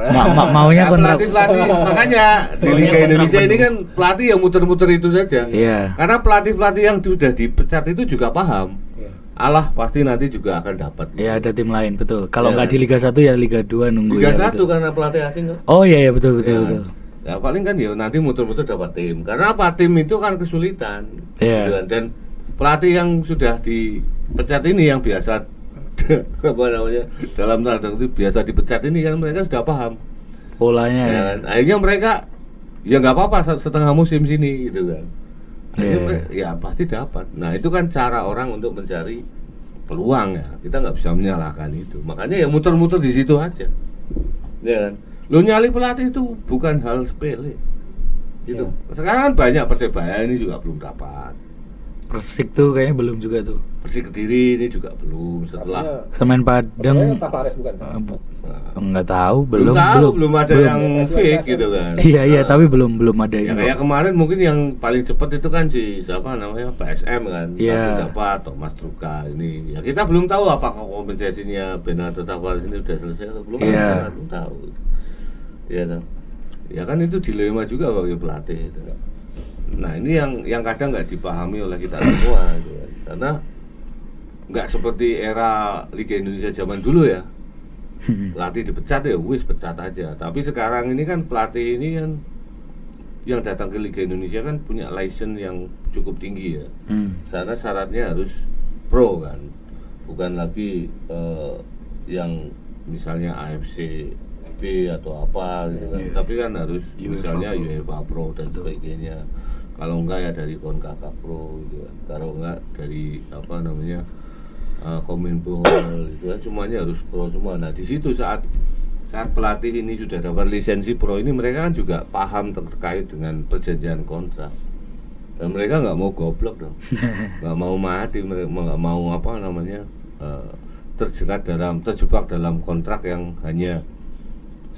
Maunya Ya, kontrak. pelatih makanya di Maunya Liga kontrak Indonesia ini penuh. kan pelatih yang muter-muter itu saja. Iya. Karena pelatih yang sudah dipecat itu juga paham. Iya. Allah pasti nanti juga akan dapat. Ya ada tim lain, betul. Kalau Iya. nggak di Liga 1 ya Liga 2 nunggu Liga ya. 1 betul. karena pelatih asing kan. Oh iya betul. Ya, ya paling kan ya nanti muter-muter dapat tim. Karena apa? Tim itu kan kesulitan. Iya. Gitu kan. Dan pelatih yang sudah dipecat ini yang biasa apa namanya dalam tanda kutip biasa dipecat ini kan mereka sudah paham. Polanya Ya ya. kan? Akhirnya mereka ya nggak apa-apa setengah musim sini gitu kan. Akhirnya Iya. ya pasti dapat. Nah itu kan cara orang untuk mencari peluang ya. Kita nggak bisa menyalahkan itu. Makanya ya muter-muter di situ aja. Ya kan. Lo nyali pelatih itu bukan hal sepele. Gitu. Sekarang kan banyak Persebaya ini juga belum dapat. Persik tuh kayaknya belum juga tuh. Persik Kediri ini juga belum setelah Semen Padang Tavares bukan? nggak tahu, belum ada yang fake gitu kan. Iya, tapi belum ada Ya ini. kayak kemarin mungkin yang paling cepat itu kan si siapa namanya PSM kan, Iya. langsung dapat Thomas Truka ini. Ya kita belum tahu apakah kompensasinya Bernardo Tavares ini sudah selesai atau belum. Iya. Kita belum tahu. Ya kan. Ya kan itu dilema juga bagi pelatih itu. Nah ini yang kadang nggak dipahami oleh kita semua gitu kan. Karena nggak seperti era Liga Indonesia zaman dulu ya. Pelatih dipecat ya wis pecat aja. Tapi sekarang ini kan pelatih ini kan yang datang ke Liga Indonesia kan punya license yang cukup tinggi ya. Karena syaratnya harus pro kan, bukan lagi yang misalnya AFC B atau apa gitu kan. Tapi kan harus misalnya UEFA Pro dan sebagainya. Kalau enggak ya dari CONCACAF Pro gitu kan. Kalau enggak dari apa namanya Kominfo itu kan semuanya harus pro semua. Nah di situ saat pelatih ini sudah dapat lisensi pro ini mereka kan juga paham terkait dengan perjanjian kontrak dan mereka nggak mau goblok dong, nggak mau mati, mereka nggak mau apa namanya terjebak dalam kontrak yang hanya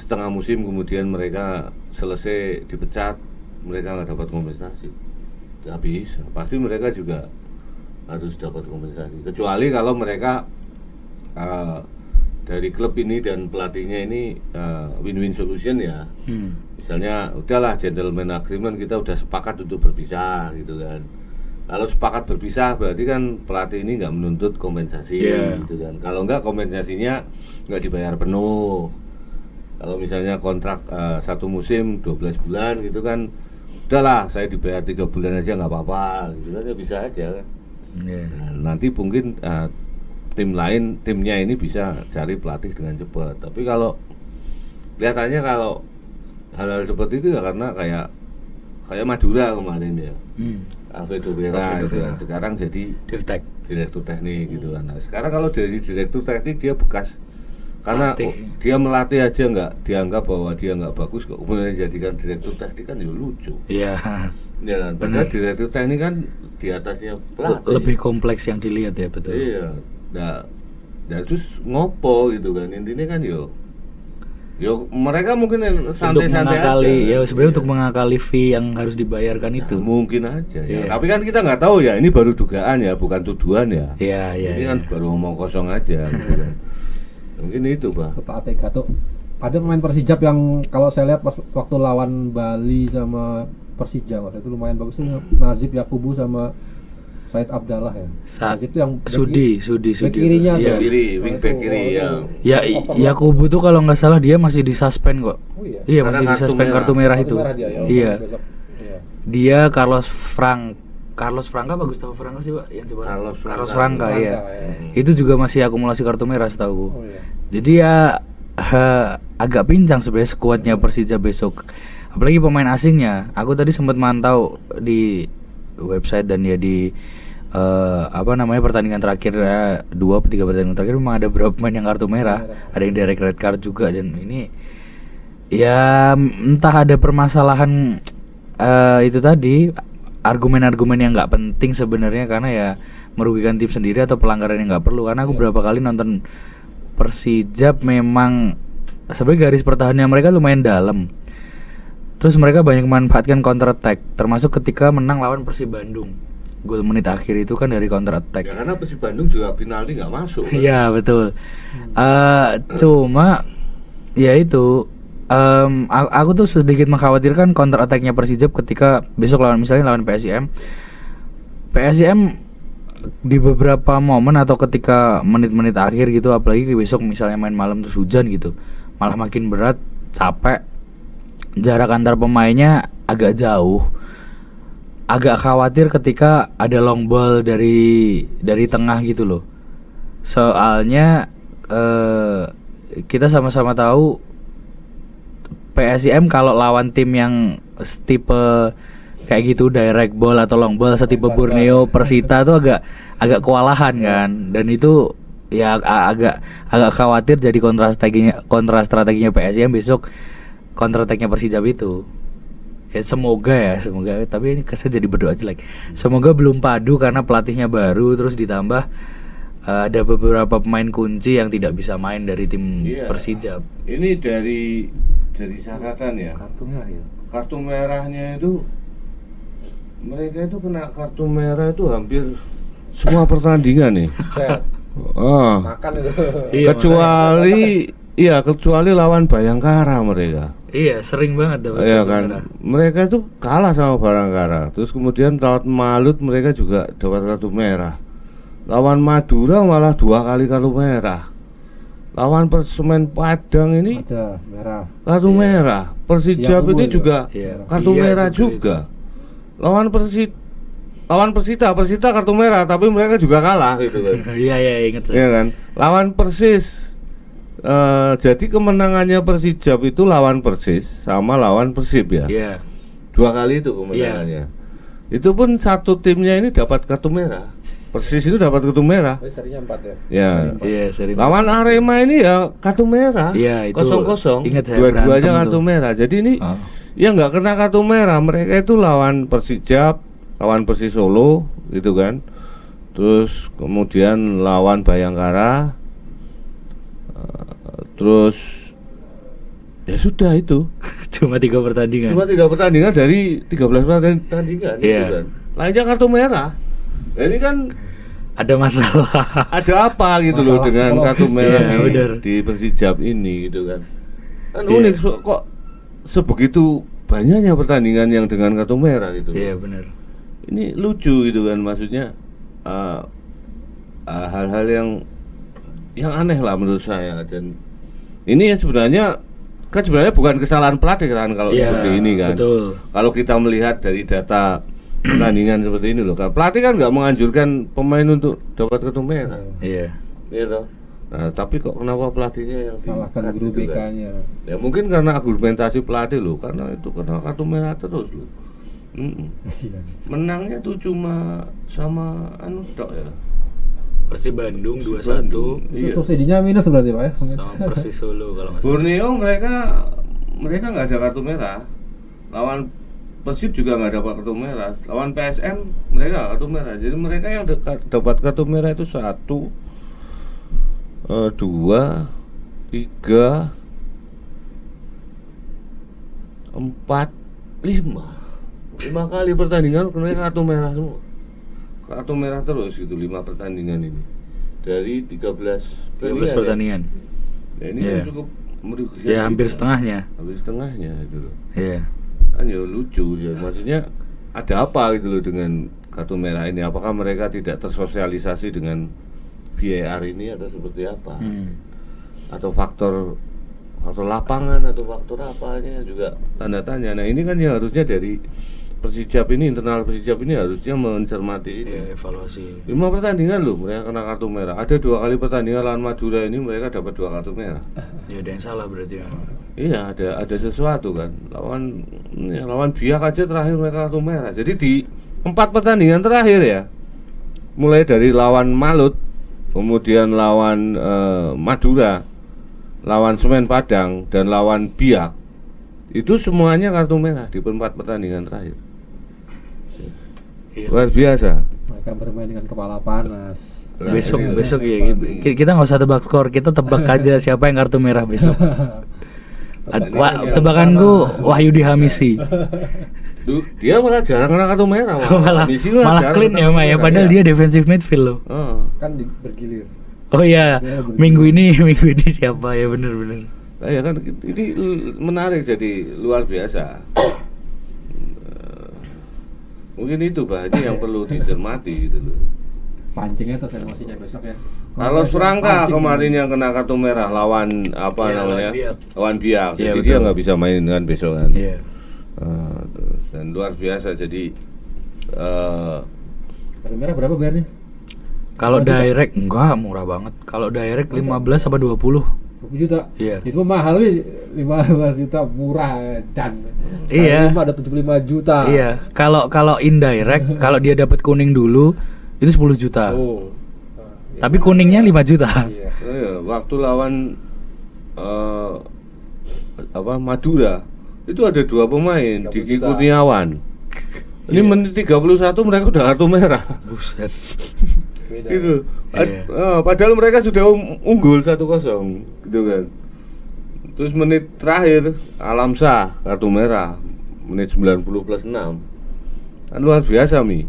setengah musim kemudian mereka selesai dipecat, mereka nggak dapat kompensasi. Nggak bisa, pasti mereka juga harus dapat kompensasi, kecuali kalau mereka dari klub ini dan pelatihnya ini win-win solution ya. Misalnya udahlah gentleman agreement, kita udah sepakat untuk berpisah gitu kan. Kalau sepakat berpisah berarti kan pelatih ini nggak menuntut kompensasi gitu kan. Kalau nggak kompensasinya nggak dibayar penuh. Kalau misalnya kontrak 1 musim 12 bulan gitu kan, udahlah saya dibayar 3 bulan aja nggak apa-apa gitu kan, ya bisa aja kan. Nah, nanti mungkin timnya ini bisa cari pelatih dengan cepat. Tapi kalau kelihatannya kalau hal-hal seperti itu ya karena kayak Madura kemarin ya, Alfredo Vera gitu kan. Sekarang jadi direktur teknik gitu kan. Nah, sekarang kalau dari direktur teknik dia bekas karena dia melatih aja nggak dianggap bahwa dia nggak bagus kok kemudian dijadikan direktur teknik kan ya lucu. Iya. Ya kan, padahal direktur teknik kan di atasnya pelatih. Lebih kompleks yang dilihat ya, betul. Iya. Nah terus ngopo gitu kan, intinya kan yo mereka mungkin santai-santai aja. Ya sebenarnya untuk mengakali fee yang harus dibayarkan itu. Mungkin aja ya. Tapi kan kita nggak tahu ya, ini baru dugaan ya, bukan tuduhan ya. Iya. Ini kan baru ngomong kosong aja gitu kan. Mungkin itu, Pak. Kota ATK tuh ada pemain Persijap yang kalau saya lihat pas waktu lawan Bali sama Persija waktu itu lumayan bagus tuh, Nazib Yakubu sama Said Abdallah ya. Nazib tuh yang Sudi. Back kirinya Iya. tuh. Wing back kiri Ya Yakubu tuh kalau nggak salah dia masih disuspend kok. Oh iya. Iya, Karena masih disuspend kartu merah itu. Kartu merah dia, ya. Iya. Besok. Iya. Dia Carlos Franca bagus, tahu Franca sih, Pak, yang coba. Carlos Franca, iya. ya. Itu juga masih akumulasi kartu merah setahu. Oh iya. Jadi ya agak pincang sebenarnya skuadnya Persija besok. Apalagi pemain asingnya. Aku tadi sempat mantau di website dan ya di pertandingan terakhir 2 atau 3 pertandingan terakhir memang ada beberapa pemain yang kartu merah, ada yang direct red card juga, dan ini ya entah ada permasalahan itu tadi, argumen-argumen yang nggak penting sebenarnya karena ya merugikan tim sendiri atau pelanggaran yang nggak perlu. Karena aku berapa kali nonton Persijap memang sebenarnya garis pertahanannya mereka lumayan dalam. Terus mereka banyak memanfaatkan counter attack, termasuk ketika menang lawan Persib Bandung. Gol menit akhir itu kan dari counter attack. Ya karena Persib Bandung juga penalti nggak masuk. Iya betul. Cuma ya itu aku tuh sedikit mengkhawatirkan counter attack-nya Persijap ketika besok lawan PSIM. PSIM di beberapa momen atau ketika menit-menit akhir gitu, apalagi besok misalnya main malam terus hujan gitu, malah makin berat, capek. Jarak antar pemainnya agak jauh. Agak khawatir ketika ada long ball dari tengah gitu loh. Soalnya kita sama-sama tahu PSIM kalau lawan tim yang tipe kayak gitu, direct ball atau long ball setipe Borneo, Persita tuh agak kewalahan kan. Dan itu ya agak khawatir jadi kontra strateginya PSIM besok, kontra attack-nya Persijap itu. Ya semoga tapi ini saya jadi berdoa aja lagi. Semoga belum padu karena pelatihnya baru terus ditambah ada beberapa pemain kunci yang tidak bisa main dari tim Iya. Persijap. Ini dari catatan ya. Kartu merah ya. Kartu merahnya itu mereka itu kena kartu merah itu hampir semua pertandingan nih. Set. Ah, Makan itu. Iya, kecuali lawan Bayangkara mereka. Iya, sering banget dapat Iya kartu kan, merah. mereka itu kalah sama Bayangkara. Terus kemudian lawan Malut mereka juga dapat kartu merah. Lawan Madura malah 2 kali kartu merah. Lawan Persemen Padang ini Ada merah. kartu merah. Persijap Siap ini dulu juga Iya. kartu Iya, merah itu. juga. Lawan Persita kartu merah tapi mereka juga kalah gitu kan. Iya ingat saya. Iya kan? Lawan Persis. Jadi kemenangannya Persijap itu lawan Persis sama lawan Persib ya. Iya. 2 kali itu kemenangannya. Itu pun satu timnya ini dapat kartu merah. Persis itu dapat kartu merah. Tapi serinya 4 ya. Ya. Iya, sering. Lawan Arema ini ya kartu merah. Iya, itu 0-0. ingat saya Dua-duanya berantem kartu tuh. merah. Jadi ini Oh. ya nggak kena kartu merah. Mereka itu lawan Persijap, lawan Persis Solo gitu kan. Terus kemudian lawan Bayangkara. Terus ya sudah itu. Cuma 3 pertandingan. Cuma 3 pertandingan dari 13 pertandingan gitu Iya. kan. Lainnya kartu merah. Nah, ini kan Ada masalah. ada apa gitu loh Masalah dengan psikologis. kartu merah Iya, benar. di Persijap ini gitu kan. Kan Iya. unik kok sebegitu banyaknya pertandingan yang dengan kartu merah gitu. Iya, benar. Ini lucu gitu kan, maksudnya hal-hal yang aneh lah menurut saya. Dan ini ya sebenarnya bukan kesalahan pelatih kan kalau Iya, seperti ini kan. betul. Kalau kita melihat dari data pertandingan seperti ini loh, kan pelatih kan nggak menganjurkan pemain untuk dapat kartu merah, Iya. gitu. Nah, tapi kok kenapa pelatihnya yang Salahkan diikat guru gitu kan? BK-nya. Ya mungkin karena argumentasi pelatih loh, karena itu kena kartu merah terus loh. Kasihan. Menangnya tuh cuma sama tok ya. Persib Bandung 2-1 Bandung. Itu Iya. subsidinya minus berarti Pak ya? sama Persis Solo kalau nggak salah. Borneo mereka nggak ada kartu merah. Lawan Persib juga nggak dapat kartu merah. Lawan PSM mereka kartu merah. Jadi mereka yang dapat kartu merah itu 1, 2, 3, 4, 5. 5 kali pertandingan mereka kartu merah semua. Kartu merah terus gitu 5 pertandingan ini. Dari 13 13 pertandingan. Ya, ini Iya. kan cukup merugikan. Ya hampir juga. setengahnya. Hampir setengahnya itu loh. Iya. Kan ya lucu ya, maksudnya ada apa gitu loh dengan kartu merah ini? Apakah mereka tidak tersosialisasi dengan VAR ini atau seperti apa? Atau faktor lapangan atau faktor apanya juga tanda tanya. Nah ini kan ya harusnya dari Persijap ini, internal Persijap ini harusnya mencermati ini. Iya, evaluasi. 5 pertandingan loh mereka kena kartu merah. Ada 2 kali pertandingan lawan Madura ini mereka dapat 2 kartu merah. Ya ada yang salah berarti memang. Iya, ada sesuatu kan. Lawan Biak aja terakhir mereka kartu merah. Jadi di 4 pertandingan terakhir ya, mulai dari lawan Malut, kemudian lawan Madura, lawan Semen Padang, dan lawan Biak, itu semuanya kartu merah di 4 pertandingan terakhir. Iya. Luar biasa. Mereka bermain dengan kepala panas. Nah, Besok ini- ya kita nggak usah tebak skor, kita tebak aja siapa yang kartu merah besok. Tebakanku Wahyudi Hamisi. Dia malah jarang kena kartu merah. malah Misi malah jarang clean kena ya kartu Mak ya, merah, padahal iya. dia defensive midfield loh. Kan bergilir. Oh iya, Dia bergilir. minggu ini siapa ya, bener. Nah, ya kan ini menarik, jadi luar biasa. Mungkin itu Pak, ini yang perlu dicermati gitu loh. Pancingnya terus emosinya besok ya. Kalau Sprangka Pancing. kemarin yang kena kartu merah lawan apa Ya, namanya? lawan Biak. Lawan Biak. Iya, Jadi dia betul. nggak bisa main kan besok kan. Iya. Terus, dan luar biasa jadi Kartu merah berapa bayarnya? Kalau direct enggak murah banget. Kalau direct 15 apa 20. 20 juta. Iya. Itu mahal wih. 15 juta murah dan. Iya. Kali 5 ada 75 juta. Iya, kalau indirect, kalau dia dapat kuning dulu itu 10 juta. Oh. Tapi kuningnya 5 juta. Iya. waktu lawan Madura Itu ada 2 pemain, 30 Diki juta. Kurniawan. Ini Iya. menit 31 mereka udah kartu merah. Buset. Beda. Itu. Iya. Padahal mereka sudah unggul 1-0 gitu kan. Terus menit terakhir Alamsah kartu merah menit 90 plus 6. Kan luar biasa Mi.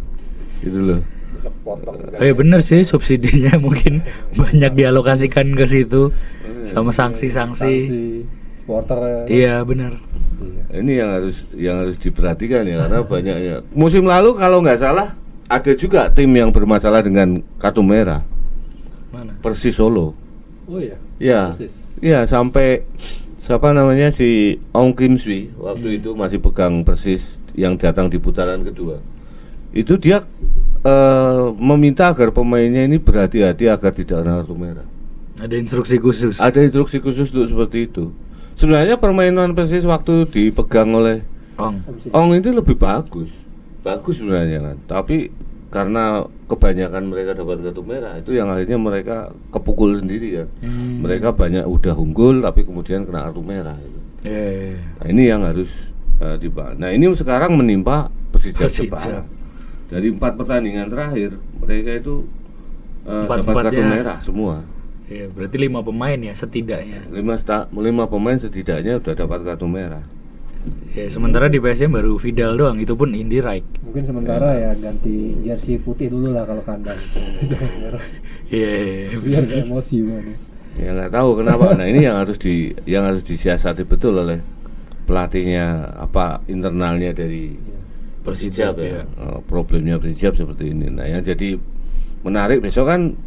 Gitu loh. Bisa potong. Bener sih subsidinya mungkin banyak dialokasikan ke situ sama sanksi-sanksi. Supporter. Iya bener. Ini yang harus diperhatikan ya karena banyak ya. Musim lalu kalau nggak salah ada juga tim yang bermasalah dengan kartu merah. Mana? Persis Solo. Oh iya. Ya. Persis. Ya sampai siapa namanya si Ong Kim Swi waktu itu masih pegang Persis yang datang di putaran kedua. Itu dia meminta agar pemainnya ini berhati-hati agar tidak kena kartu merah. Ada instruksi khusus. Ada instruksi khusus untuk seperti itu. Sebenarnya permainan Persis waktu dipegang oleh Ong itu lebih bagus sebenarnya kan. Tapi karena kebanyakan mereka dapat kartu merah itu yang akhirnya mereka kepukul sendiri kan. Mereka banyak udah unggul tapi kemudian kena kartu merah gitu. Nah, ini yang harus dibahas. Nah ini sekarang menimpa Persija Jepara. Dari 4 pertandingan terakhir mereka itu dapat kartu merah semua. Iya, berarti 5 pemain ya setidaknya. 5 pemain setidaknya udah dapat kartu merah. Ya, sementara di PSM baru Vidal doang, itu pun Indi Raik. Mungkin sementara ya ganti jersey putih dulu lah kalau kandang. Iya. Biar gak emosi banget. Ya nggak tahu kenapa. Nah ini yang harus disiasati betul oleh pelatihnya apa internalnya dari Persijap ya. Problemnya Persijap seperti ini. Nah yang jadi menarik besok kan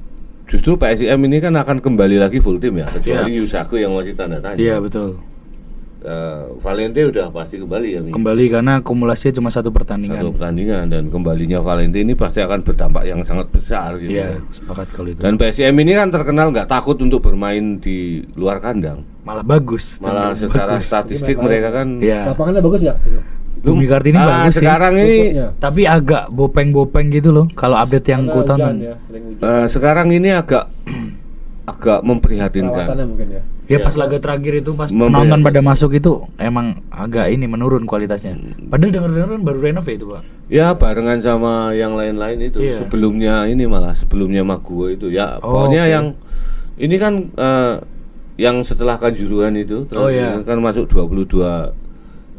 justru PSIM ini kan akan kembali lagi full tim ya kecuali Yusaku yang masih tanda tanya. Iya betul. Valente udah pasti kembali ya Mi? Kembali karena akumulasinya cuma 1 pertandingan. 1 pertandingan dan kembalinya Valente ini pasti akan berdampak yang sangat besar gitu. Iya, sepakat kalau itu. Dan PSIM ini kan terkenal nggak takut untuk bermain di luar kandang. Malah bagus. Malah secara statistik Memang mereka kan Iya. Lapangannya bagus ya? Gitu. Bumi Kartini bagus sih. sekarang ini Supportnya. Tapi agak bopeng-bopeng gitu loh kalau update yang Karena ku hujan tonton. ya, sering hujan. sekarang ini agak memprihatinkan. Perawatannya mungkin ya. Ya Ya. pas laga terakhir itu pas Memprihatinkan. penonton pada masuk itu emang agak ini menurun kualitasnya. Padahal denger-denger baru renov ya itu, Pak. Ya barengan sama yang lain-lain itu. Iya. Sebelumnya Maguwo itu ya. Pokoknya oke. yang ini kan yang setelah Kanjuruhan itu Oh, iya. kan masuk 22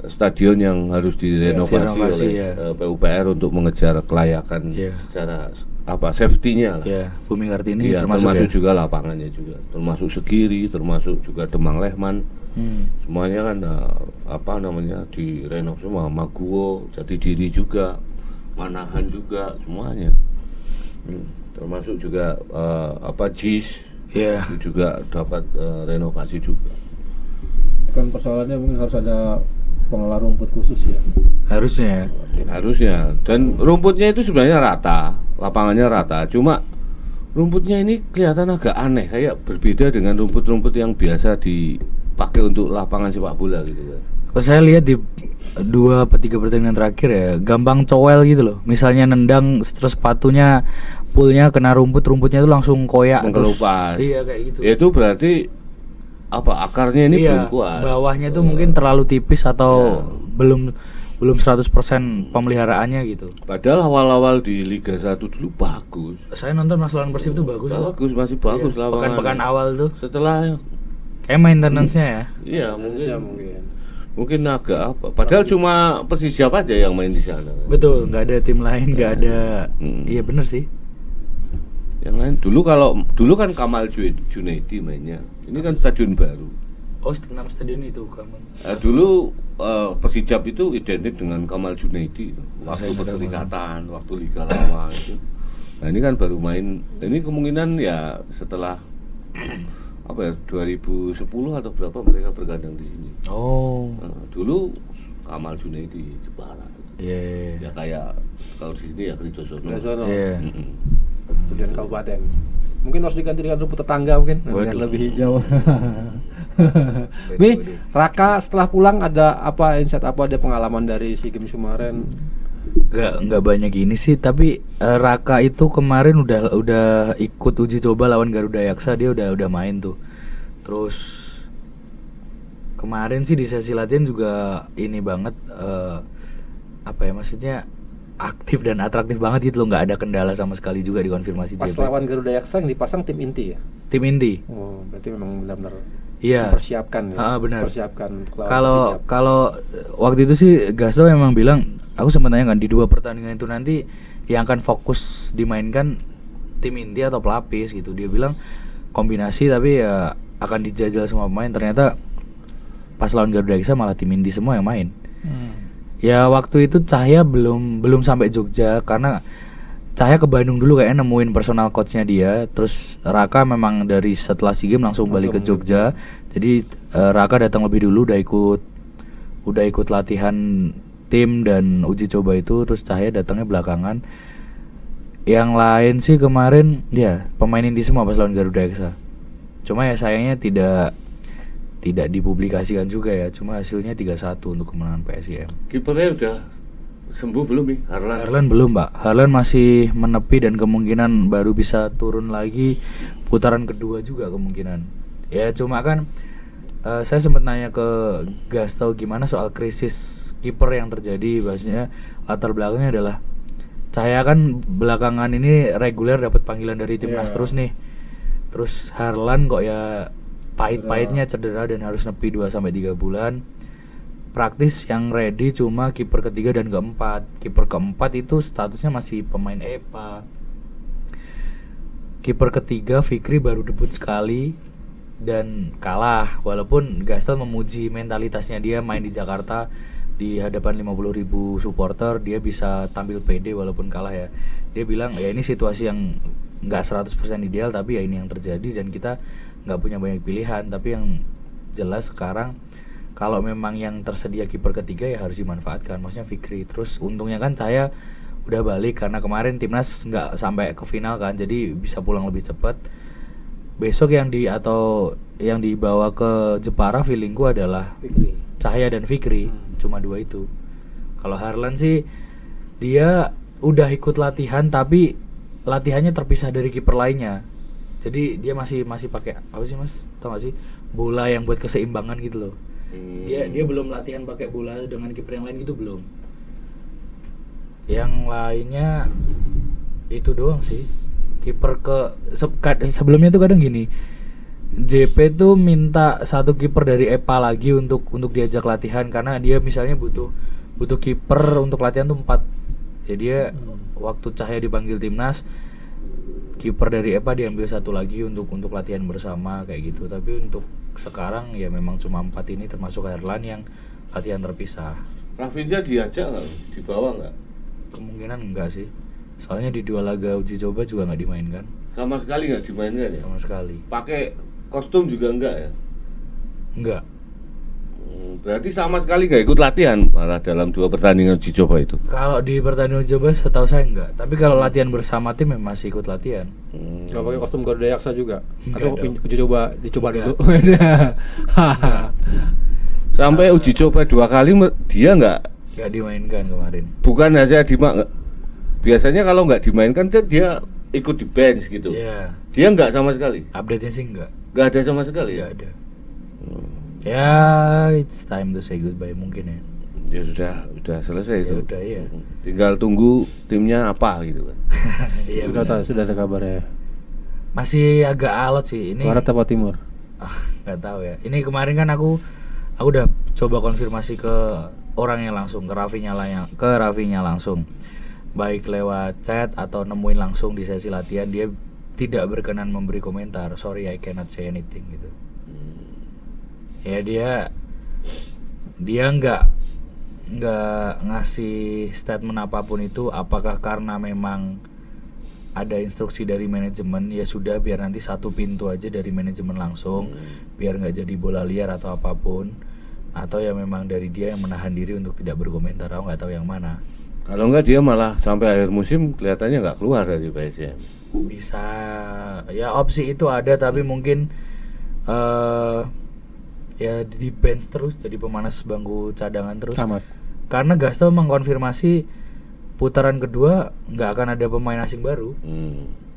stadion yang harus direnovasi direnovasi, oleh ya. PUPR untuk mengejar kelayakan Iya. secara safety-nya lah. Ya, Bumi Kartini Iya, termasuk ya. juga lapangannya juga, termasuk Segiri, termasuk juga Demang Lehman. Semuanya kan direnov semua, Maguwo, Jatidiri juga, Manahan juga, semuanya. Termasuk juga JIS. Iya. Itu juga dapat renovasi juga. Kan persoalannya mungkin harus ada pengelola rumput khusus ya. Harusnya. Harusnya. Dan rumputnya itu sebenarnya rata, lapangannya rata. Cuma rumputnya ini kelihatan agak aneh, kayak berbeda dengan rumput-rumput yang biasa dipakai untuk lapangan sepak bola gitu kan. Kalau saya lihat di 2 atau 3 pertandingan terakhir ya, gampang cowel gitu loh. Misalnya nendang terus sepatunya poolnya kena rumputnya itu langsung koyak Mengkelupas. Iya kayak gitu. Ya itu berarti akarnya ini belum kuat. Bawahnya tuh mungkin terlalu tipis atau belum 100% pemeliharaannya gitu. Padahal awal-awal di Liga 1 dulu bagus. Saya nonton Mas lawan Persib tuh bagus loh. Bagus, masih bagus Iya, lapangan. pekan-pekan awal tuh Setelah kayak maintenance-nya ya. iya Indonesia mungkin agak apa. Padahal cuma Persijap aja yang main di sana. Betul, nggak ada tim lain, nggak ada. Iya bener sih. Yang lain dulu kan Kamal Junaidi mainnya. Ini kan stadion baru. Oh, nama stadion itu kamu. Dulu Persijap itu identik dengan Kamal Junaidi waktu Saya nggak tahu. Perserikatan, waktu Liga Lama itu. Nah ini kan baru main. Ini kemungkinan ya setelah 2010 atau berapa mereka berkandang di sini. Oh. Dulu Kamal Junaidi Jepara. Iya. Ya kayak kalau di sini ya Kridosono. Iya. Stadion kabupaten. Mungkin harus diganti dengan rumput tetangga mungkin biar Waduh. lebih hijau. Mi, Raka setelah pulang ada ada pengalaman dari SEA Games kemarin? Nggak banyak ini sih, tapi Raka itu kemarin udah ikut uji coba lawan Garuda Yaksa, dia udah main tuh. Terus Kemarin sih di sesi latihan juga ini banget apa ya maksudnya aktif dan atraktif banget gitu loh, nggak ada kendala sama sekali juga di konfirmasi Pas JP. lawan Garuda Yaksa yang dipasang tim inti ya. Tim inti. Oh, berarti memang benar-benar Iya. mempersiapkan ya. Benar. Persiapkan untuk lawan Persijap. Kalau waktu itu sih Gastel memang bilang, aku sempat tanya kan di 2 pertandingan itu nanti yang akan fokus dimainkan tim inti atau pelapis gitu. Dia bilang kombinasi tapi ya akan dijajal semua pemain. Ternyata pas lawan Garuda Ekstra malah tim inti semua yang main. Ya waktu itu Cahya belum sampai Jogja karena Cahya ke Bandung dulu kayaknya nemuin personal coachnya dia. Terus Raka memang dari setelah SEA Games langsung balik ke Jogja. Jadi Raka datang lebih dulu udah ikut latihan tim dan uji coba itu. Terus Cahya datangnya belakangan. Yang lain sih kemarin ya pemain inti semua pas lawan Garuda Ekstra. Cuma ya sayangnya tidak dipublikasikan juga ya. Cuma hasilnya 3-1 untuk kemenangan PSIM. Kipernya udah sembuh belum nih Harlan? Harlan belum, Pak. Harlan masih menepi dan kemungkinan baru bisa turun lagi putaran kedua juga kemungkinan. Ya cuma kan saya sempat nanya ke Gastel gimana soal krisis kiper yang terjadi. Maksudnya latar belakangnya adalah Cahya kan belakangan ini reguler dapat panggilan dari timnas terus nih. Terus Harlan kok ya pahit-pahitnya cedera dan harus nepi 2-3 bulan. Praktis yang ready cuma kiper ketiga dan keempat. Kiper keempat itu statusnya masih pemain EPA. Kiper ketiga Fikri baru debut sekali dan kalah. Walaupun Gastel memuji mentalitasnya dia main di Jakarta di hadapan 50.000 supporter, dia bisa tampil pede walaupun kalah ya. Dia bilang ya ini situasi yang nggak 100% ideal tapi ya ini yang terjadi dan kita nggak punya banyak pilihan. Tapi yang jelas sekarang kalau memang yang tersedia kiper ketiga ya harus dimanfaatkan, maksudnya Fikri. Terus untungnya kan saya udah balik karena kemarin timnas nggak sampai ke final kan, jadi bisa pulang lebih cepat. Besok yang dibawa ke Jepara feelingku adalah Fikri. Cahya dan Fikri, cuma 2 itu. Kalau Harlan sih dia udah ikut latihan tapi latihannya terpisah dari kiper lainnya. Jadi dia masih pakai apa sih Mas? Tau gak sih? Bola yang buat keseimbangan gitu loh. Dia belum latihan pakai bola dengan kiper yang lain gitu belum. Yang lainnya itu doang sih. Kiper sebelumnya tuh kadang gini. JP tuh minta satu kiper dari EPA lagi untuk diajak latihan karena dia misalnya butuh kiper untuk latihan tuh 4. Ya dia waktu Cahya dipanggil timnas, kiper dari EPA diambil satu lagi untuk latihan bersama kayak gitu. Tapi untuk sekarang ya memang cuma 4 ini termasuk Harlan yang latihan terpisah. Rafinha diajak nggak? Dibawa nggak? Kemungkinan enggak sih. Soalnya di 2 laga uji coba juga nggak dimainkan. Sama sekali nggak dimainkan ya? Sama sekali. Pakai kostum juga enggak ya? Enggak. Berarti sama sekali nggak ikut latihan malah dalam 2 pertandingan uji coba itu. Kalau di pertandingan uji coba setahu saya enggak. Tapi kalau latihan bersama tim memang masih ikut latihan. Gak pakai kostum Garuda Yaksa juga. Nggak Tapi ada. dicoba Nggak. dulu. Sampai uji coba 2 kali dia nggak, Dimainkan kemarin. bukan hanya biasanya kalau nggak dimainkan dia ikut di bench gitu. Iya. Dia nggak sama sekali. Update-nya sih enggak. Nggak ada sama sekali ya. Enggak ada. Ya, it's time to say goodbye mungkin ya. Ya sudah selesai Ya itu. udah iya. Tinggal tunggu timnya apa gitu kan. Iya. Sudah ada kabarnya. Masih agak alot sih ini. Barat apa timur? Nggak tahu ya. Ini kemarin kan aku udah coba konfirmasi ke orangnya langsung, ke Rafinya langsung. Baik lewat chat atau nemuin langsung di sesi latihan, dia tidak berkenan memberi komentar. Sorry, I cannot say anything gitu. Ya dia nggak ngasih statement apapun itu. Apakah karena memang ada instruksi dari manajemen, ya sudah biar nanti satu pintu aja dari manajemen langsung, biar nggak jadi bola liar atau apapun, atau ya memang dari dia yang menahan diri untuk tidak berkomentar. Aku nggak tahu yang mana. Kalau enggak dia malah sampai akhir musim kelihatannya nggak keluar dari PSM. Bisa ya, opsi itu ada tapi mungkin ya di bench terus, jadi pemanas bangku cadangan terus. Tamat. Karena Gastel mengkonfirmasi putaran kedua nggak akan ada pemain asing baru.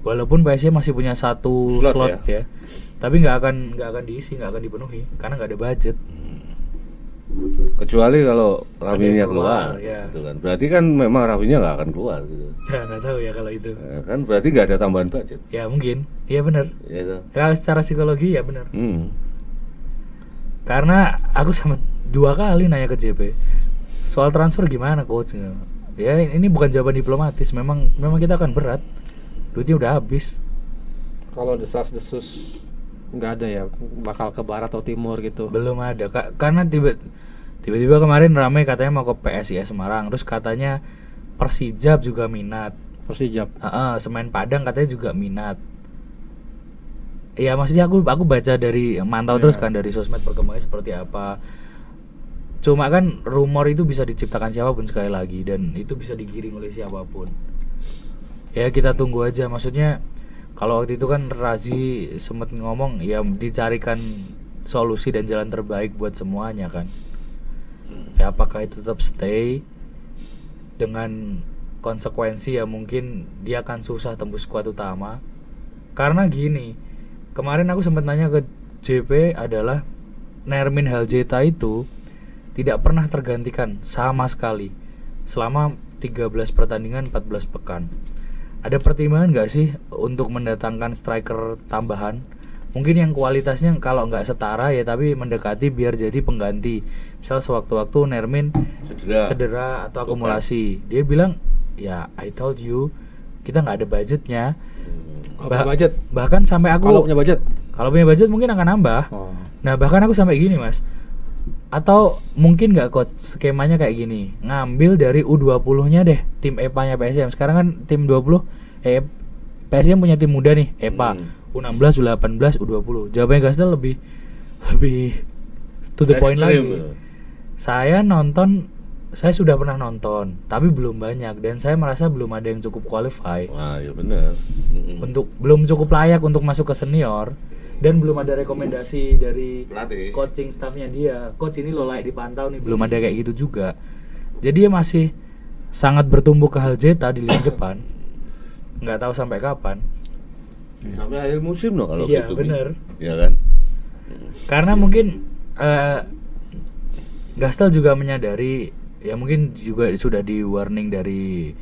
Walaupun PSM masih punya 1 slot ya. Tapi nggak akan diisi, nggak akan dipenuhi karena nggak ada budget. Kecuali kalau Rafinha keluar, ya. gitu kan. Berarti kan memang Rafinha nggak akan keluar gitu. Ya nggak tahu ya kalau itu. Kan berarti nggak ada tambahan budget. Ya mungkin, iya benar. Ya, toh. Kalau secara psikologi ya benar. Karena aku sama 2 kali nanya ke JP soal transfer gimana coach. Ya ini bukan jawaban diplomatis, memang kita akan berat. Duitnya udah habis. Kalau desas-desus nggak ada ya, bakal ke barat atau timur gitu. Belum ada karena tiba-tiba kemarin ramai katanya mau ke PSIS Semarang, terus katanya Persijap juga minat. Persijap. Semen Padang katanya juga minat. Ya maksudnya aku baca dari mantau terus kan dari sosmed perkembangannya seperti apa. Cuma kan rumor itu bisa diciptakan siapapun sekali lagi dan itu bisa digiring oleh siapapun. Ya kita tunggu aja. Maksudnya kalau waktu itu kan Razi sempat ngomong ya dicarikan solusi dan jalan terbaik buat semuanya kan. Ya apakah itu tetap stay dengan konsekuensi ya mungkin dia akan susah tembus skuad utama. Karena gini, kemarin aku sempat nanya ke JP adalah Nermin Haljeta itu tidak pernah tergantikan sama sekali selama 13 pertandingan 14 pekan. Ada pertimbangan nggak sih untuk mendatangkan striker tambahan? Mungkin yang kualitasnya kalau nggak setara ya tapi mendekati biar jadi pengganti. Misal sewaktu-waktu Nermin cedera atau akumulasi. Dia bilang, ya I told you kita nggak ada budgetnya. Budget. Bahkan sampai aku Kalau punya budget mungkin akan nambah. Nah bahkan aku sampai gini mas. Atau mungkin nggak coach skemanya kayak gini, ngambil dari U20-nya deh tim EPA-nya PSM. Sekarang kan tim 20 PSM punya tim muda nih EPA U16, U18, U20. Jawabannya Gastel lebih to the point lagi. Saya sudah pernah nonton, tapi belum banyak dan saya merasa belum ada yang cukup qualify. Wah, ya benar. Belum cukup layak untuk masuk ke senior. Dan belum ada rekomendasi dari pelatih, coaching staffnya dia. Coach ini lo layak dipantau nih. Belum ada kayak gitu juga. Jadi dia masih sangat bertumbuh ke Haljeta di lini depan. Nggak tahu sampai kapan. Sampai akhir musim loh kalau iya, gitu. Iya bener. Iya kan. Karena mungkin Gastel juga menyadari, ya mungkin juga sudah di warning dari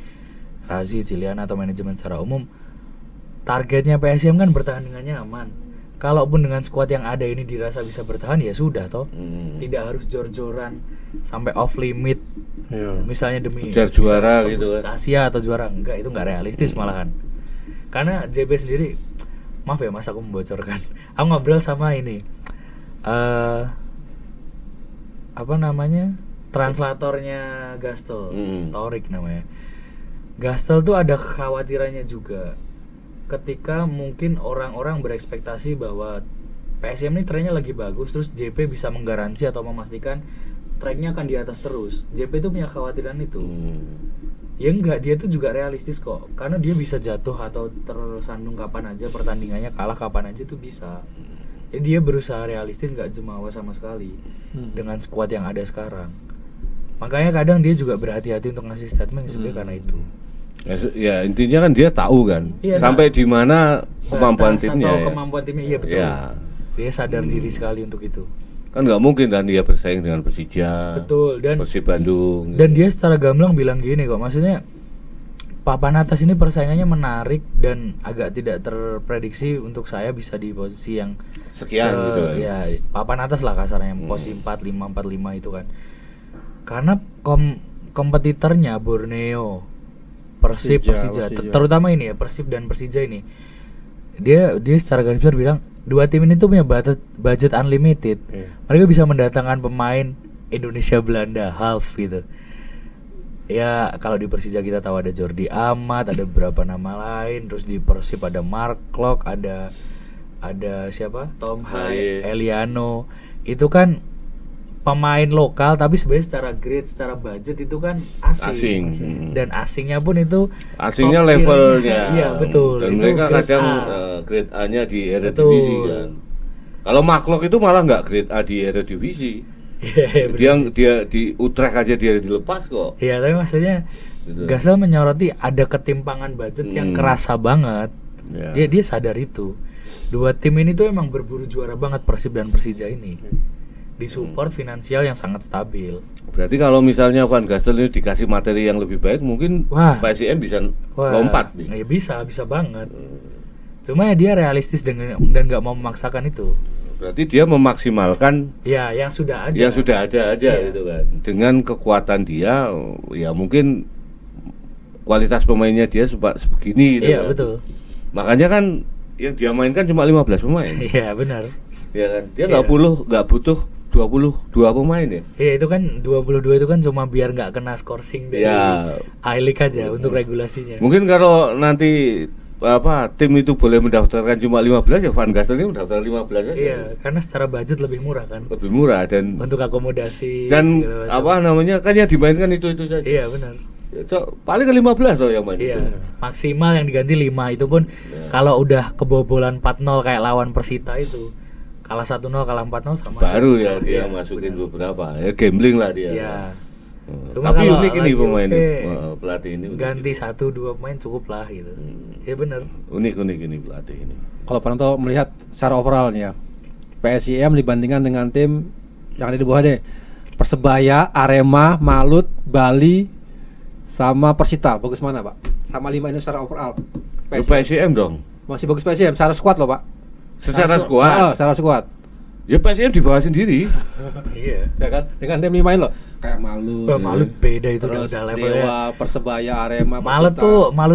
Razi, Ciliana atau manajemen secara umum. Targetnya PSM kan bertahan dengannya aman. Kalaupun dengan skuad yang ada ini dirasa bisa bertahan ya sudah toh. Tidak harus jor-joran sampai off limit. Misalnya demi juara gitu kan. Asia atau juara enggak, itu enggak realistis malahan. Karena JB sendiri, maaf ya Mas aku membocorkan. Aku ngobrol sama ini. Apa namanya? Translatornya Gastel, Torik namanya. Gastel tuh ada kekhawatirannya juga. Ketika mungkin orang-orang berekspektasi bahwa PSM ini trennya lagi bagus, terus JP bisa menggaransi atau memastikan tracknya akan di atas terus. JP itu punya kekhawatiran itu. Ya enggak, dia tuh juga realistis kok, karena dia bisa jatuh atau tersandung kapan aja, pertandingannya kalah kapan aja itu bisa. Jadi dia berusaha realistis, nggak jemawa sama sekali dengan skuad yang ada sekarang. Makanya kadang dia juga berhati-hati untuk ngasih statement sebenarnya karena itu. Ya intinya kan dia tahu kan sampai di mana kemampuan timnya. Atau kemampuan timnya, iya betul. Ya. Dia sadar diri sekali untuk itu. Kan nggak mungkin kan dia bersaing dengan Persija, betul, dan Persib Bandung. Dan dia secara gamblang bilang gini kok, maksudnya papan atas ini persaingannya menarik dan agak tidak terprediksi untuk saya bisa di posisi yang sekian gitu kan. Ya papan atas lah kasarnya, posisi 4, 5, 4, 5 itu kan. Karena kompetitornya Borneo, Persib, Persija. Terutama ini ya Persib dan Persija ini. Dia secara garis besar bilang dua tim ini tuh punya budget unlimited. Mereka bisa mendatangkan pemain Indonesia Belanda half gitu. Ya kalau di Persija kita tahu ada Jordi Amat, ada beberapa nama lain. Terus di Persib ada Mark Klok, ada siapa? Tom Hai, Eliano. Itu kan pemain lokal tapi sebenarnya secara grade, secara budget itu kan asing. Dan asingnya pun itu asingnya levelnya. Iya betul. Dan itu mereka kadang grade A-nya di Eredivisie kan. Kalau Maklok itu malah nggak grade A di Eredivisie. Dia di Utrecht aja dia dilepas kok. Iya tapi maksudnya gitu. Gasel menyoroti ada ketimpangan budget yang kerasa banget. Yeah. Dia sadar itu. Dua tim ini tuh emang berburu juara banget, Persib dan Persija ini. disupport finansial yang sangat stabil. Berarti kalau misalnya Van Gastel ini dikasih materi yang lebih baik, mungkin Wah. PSIM bisa Wah, lompat nih. ya bisa banget. Cuma ya dia realistis dan nggak mau memaksakan itu. Berarti dia memaksimalkan Ya, yang sudah ada. yang sudah ada aja Iya. gitu kan. Dengan kekuatan dia, ya mungkin kualitas pemainnya dia sebegini gitu Iya, kan. betul. Makanya kan yang dia mainkan cuma 15 pemain. Iya, benar. Ya kan. Dia Iya. nggak butuh 22 pemain ya. Iya, itu kan 22 itu kan cuma biar nggak kena scoring dari Ya. I-League aja untuk regulasinya. Mungkin kalau nanti tim itu boleh mendaftarkan cuma 15, ya Van Gastel ini mendaftar 15 aja. Iya, karena secara budget lebih murah kan. Lebih murah dan Untuk akomodasi segala macam. kan yang dimainkan itu saja. Iya, benar. Ya, paling ke 15 tuh yang main Iya, itu. maksimal yang diganti 5 itu pun kalau udah kebobolan 4-0 kayak lawan Persita itu. Kalah 1-0, kalah 4-0 sama. Baru ya dia Iya, masukin benar. beberapa. Ya gambling lah dia. Iya. Cuma Tapi kalau unik ini lagi pemain oke, pelatih ini. unik. ganti 1-2 pemain cukup lah gitu. Ya benar. Unik ini pelatih ini. Kalau Pranto melihat secara overall nih ya, PSIM dibandingkan dengan tim yang ada di bawah deh, Persebaya, Arema, Malut, Bali, sama Persita, bagus mana Pak? Sama 5 ini secara overall. PSIM dong. Masih bagus PSIM, secara squad loh Pak. Secara skuad. Secara squad. Ya PSIM di bawah sendiri. Iya. Ya kan? Dengan tim 5 ini loh, kayak Malut. Malut beda itu Terus udah levelnya. Dewa, Persebaya, Arema, Malut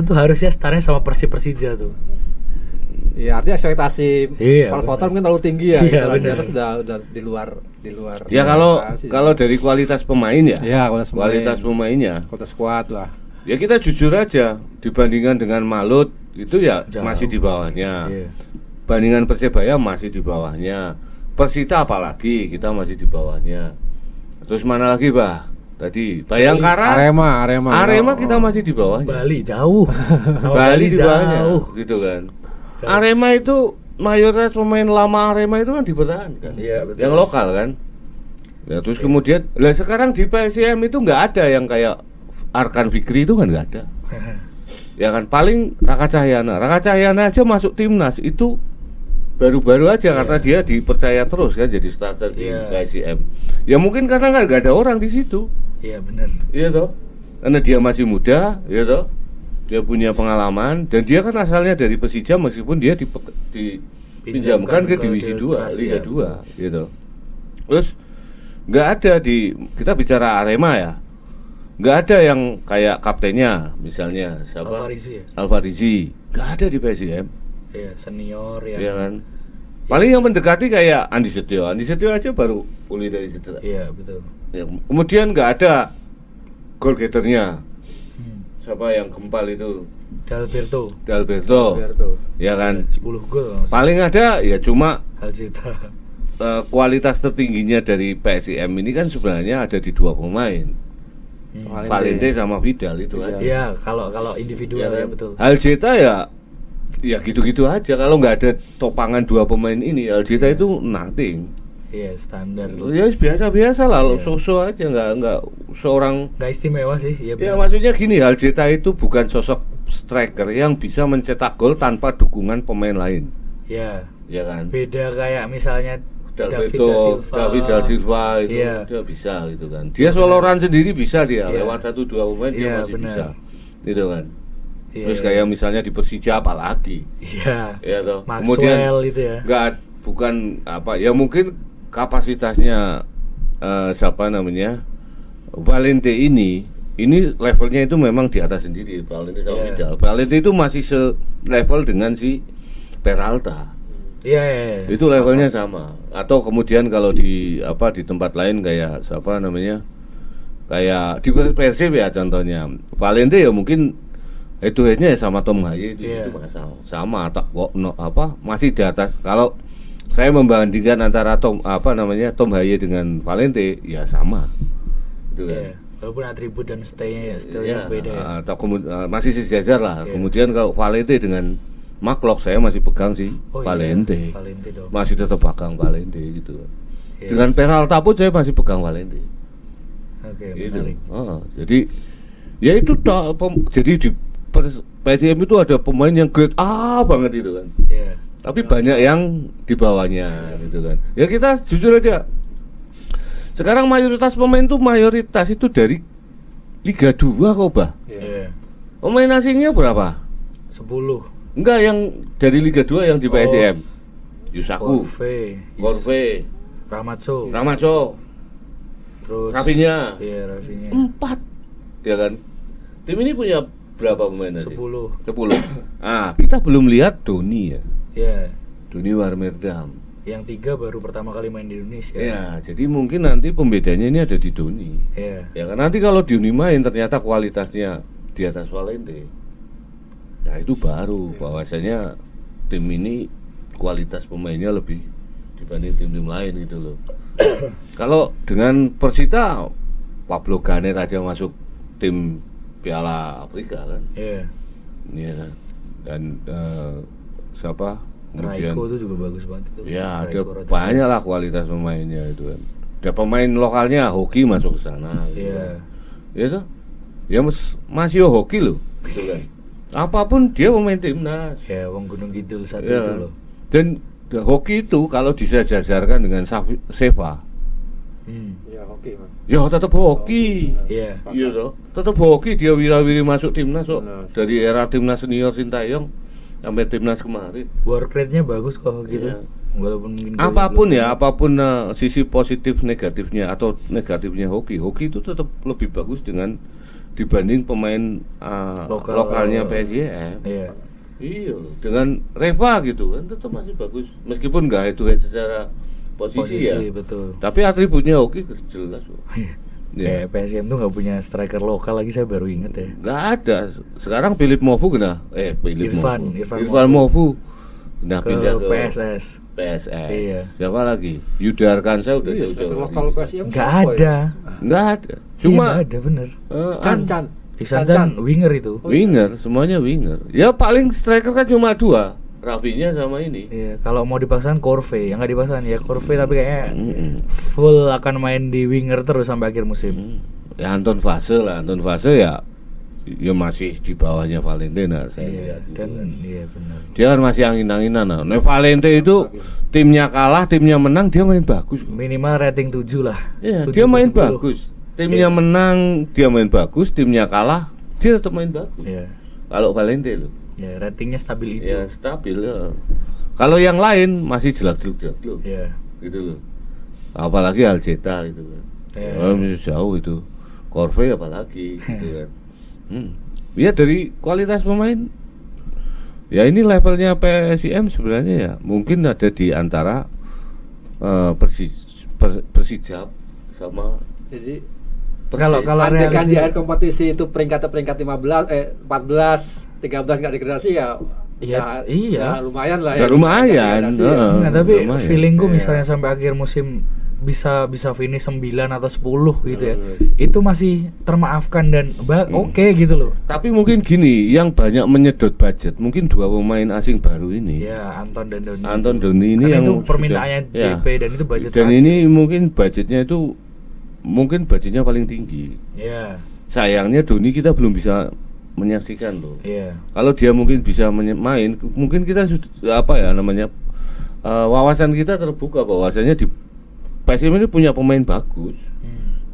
tuh harusnya startnya sama Persija tuh. Iya, artinya ekspektasi Iya, per benar. voter mungkin terlalu tinggi ya. Iya, Itu benar. ternyata sudah di luar Ya kalau ekspektasi. dari kualitas pemain ya. ya Kualitas pemainnya. kualitas squad lah. Ya kita jujur aja, dibandingkan dengan Malut itu ya Jauh. masih di bawahnya. Iya. Bandingan Persebaya masih di bawahnya. Persita apalagi kita masih di bawahnya. Terus mana lagi, Bah? Tadi Bayangkara, Arema kita masih di bawahnya. Bali jauh. Nama Bali di bawahnya, jauh. gitu kan. Arema itu mayoritas pemain lama Arema itu kan dipertahankan. Iya, betul. Yang lokal kan. Ya terus kemudian, lah sekarang di PSIM itu nggak ada yang kayak Arkan Fikri itu kan nggak ada. Ya kan paling Raka Cahyana aja masuk timnas itu baru-baru aja karena dia dipercaya terus kan jadi starter di Iya. PSIM. Ya mungkin karena nggak ada orang di situ. Iya benar. Iya toh. Karena dia masih muda, ya toh. Dia punya pengalaman dan dia kan asalnya dari Persija meskipun dia dipinjamkan ke divisi 2, Liga 2 gitu. Terus nggak ada kita bicara Arema ya. Nggak ada yang kayak kaptennya misalnya siapa? Alvarisi ya? Alvarisi. Nggak ada di PSIM. Iya, senior ya. Iya kan. Paling yang mendekati kayak Andi Setio aja baru pulih dari cedera. Iya, betul. Ya, kemudian nggak ada goal getternya. Hmm. Siapa yang gempal itu? Dalberto. Dalberto. Ya kan. 10 gol. Paling ada ya cuma Aljita. kualitas tertingginya dari PSIM ini kan sebenarnya ada di 2 pemain. Valente sama Vidal itu aja. Iya, kalau individual ya, kan? betul. Aljeta ya gitu-gitu aja. Kalau nggak ada topangan 2 pemain ini, Aljeta itu nothing. Iya, standar. Ya biasa-biasa lah, Iya. so-so aja, nggak seorang. Nggak istimewa sih, ya Ya benar. maksudnya gini, Aljeta itu bukan sosok striker yang bisa mencetak gol tanpa dukungan pemain lain. Iya. Ya kan. Beda kayak misalnya David David da Silva itu Iya. dia bisa gitu kan. Dia soloran sendiri bisa dia Iya. lewat 1-2 pemain dia Iya, masih benar. bisa. Gitu kan. Iya, Terus iya. kayak misalnya di Persija apalagi. Iya. Ya toh. Maxwell itu ya. Bukan apa ya mungkin kapasitasnya siapa namanya? Valente ini levelnya itu memang di atas sendiri Valente sama Iya. Vidal. Valente itu masih selevel dengan si Peralta. Iya, iya. Itu levelnya sama. Atau kemudian kalau di tempat lain kayak siapa namanya? Kayak di Persib ya contohnya. Valente ya mungkin itu headnya ya sama Tom Haye itu Iya. itu sama atau masih di atas. Kalau saya membandingkan antara Tom Haye dengan Valente ya sama. Gitu kan. Iya. Walaupun atribut dan stylenya Ya, beda ya. atau masih sejajar lah. Iya. Kemudian kalau Valente dengan Marklock saya masih pegang sih Oh, Valente. Iya. Valente dong. Masih tetap pegang Valente gitu. Iya. Dengan Peralta pun saya masih pegang Valente. Oke, Gitu. menarik. Jadi ya itu jadi di PSIM itu ada pemain yang grade A banget itu kan. Iya. Tapi banyak yang di bawahnya gitu kan. Ya kita jujur aja. Sekarang mayoritas pemain tuh itu dari Liga 2 kok, Bah. Iya. Pemain asingnya berapa? 10. Enggak, yang dari Liga 2 yang di PSIM. Yusaku, Korve, Ramatso, terus Rafinha. Iya, Rafinha. 4. Ya kan? Tim ini punya berapa pemain asing? 10. Kita belum lihat Doni ya. Iya. Doni Warmerdam. Yang 3 baru pertama kali main di Indonesia. Ya, jadi mungkin nanti pembedanya ini ada di Doni. Iya. Ya kan nanti kalau Doni main ternyata kualitasnya di atas Valente. Nah, itu baru bahwasanya tim ini kualitas pemainnya lebih dibanding tim-tim lain gitu loh. Kalau dengan Persita, Pablo Ganet aja masuk tim Piala Afrika kan. Iya. Iya kan. Dan siapa? Kemudian Raiko itu juga bagus banget itu. ya ada Raiko Rodriguez. banyak lah kualitas pemainnya itu kan. Ada pemain lokalnya hoki masuk ke sana. Gitu Iya. kan. Ya toh? Ya masih hoki loh. Gitu kan. Apapun dia pemain timnas. Ya, Wong Gunung Kidul satu Ya. itu loh. Dan hoki itu kalau disejajarkan dengan Seva, Ya hoki, Mas. ya tetap hoki. Iya. Iya toh, tetap hoki dia wirawiri masuk timnas kok. Benar. Dari era timnas senior Sintayong sampai timnas kemarin. Work rate-nya bagus kok gitu. Iya. Walaupun mungkin Apapun sisi positif negatifnya atau negatifnya hoki itu tetap lebih bagus dengan dibanding pemain lokalnya PSIM. Iya. Iya loh, dengan Reva gitu kan tetap masih bagus meskipun nggak head to head secara posisi ya. Betul. Tapi atributnya oke jelas kok. Ya, PSM tuh nggak punya striker lokal lagi, saya baru inget ya. Nggak ada. Sekarang Philip Mofu kena. Irfan Mofu kena Ke pindah ke PSS. Iya. Siapa lagi? Yudha Arkansa udah Iya, jauh-jauh. lokal PSIM Nggak siapa ya? ada. Nggak ada. Iya, Cuma nggak ada bener. Can. Ihsan Can winger itu. winger, semuanya winger. Ya paling striker kan cuma 2, Rafinha sama ini. Iya, kalau mau dipaksakan Korve, yang nggak dipaksakan ya Korve tapi kayaknya Mm-mm. full akan main di winger terus sampai akhir musim. Ya Anton Fase ya masih di bawahnya Valentina saya Iya, lihat gitu dan kan. iya benar. Dia kan masih angin-anginan. Nah, Valente itu timnya kalah, timnya menang, dia main bagus. Minimal rating 7 lah. Iya, 7 dia main 10. bagus. Timnya menang, dia main bagus, timnya kalah, dia tetap main bagus. Iya. Kalau Valente loh. Ya, ratingnya stabil Ya hijau. stabil ya. Kalau yang lain masih jelek-jelek Iya. gitu loh. Apalagi Aljeta gitu kan. Iya. Masih jauh itu. Korve apalagi gitu kan. Ya dari kualitas pemain. Ya ini levelnya PSIM sebenarnya ya. Mungkin ada di antara Persijap sama Jadi Kalau andaikan di realistis- akhir kompetisi itu peringkat 14, 13 nggak degradasi ya. Iya, ya, iya. ya lumayan lah Ya lumayan, Nggak degradasi ya. Nah, tapi lumayan. feelingku Iya. misalnya sampai akhir musim bisa finish 9 atau 10 gitu ya. Terus. Itu masih termaafkan dan oke gitu loh. Tapi mungkin gini, yang banyak menyedot budget mungkin 2 pemain asing baru ini. Ya, Anton dan Doni. Anton Doni ini Karena yang itu sudah- permintaannya ya. JP dan itu budget Dan terakhir. ini mungkin budgetnya paling tinggi. Iya. Sayangnya Doni kita belum bisa menyaksikan loh. Iya. Kalau dia mungkin bisa main, mungkin kita sudah wawasan kita terbuka bahwasanya di PSM ini punya pemain bagus.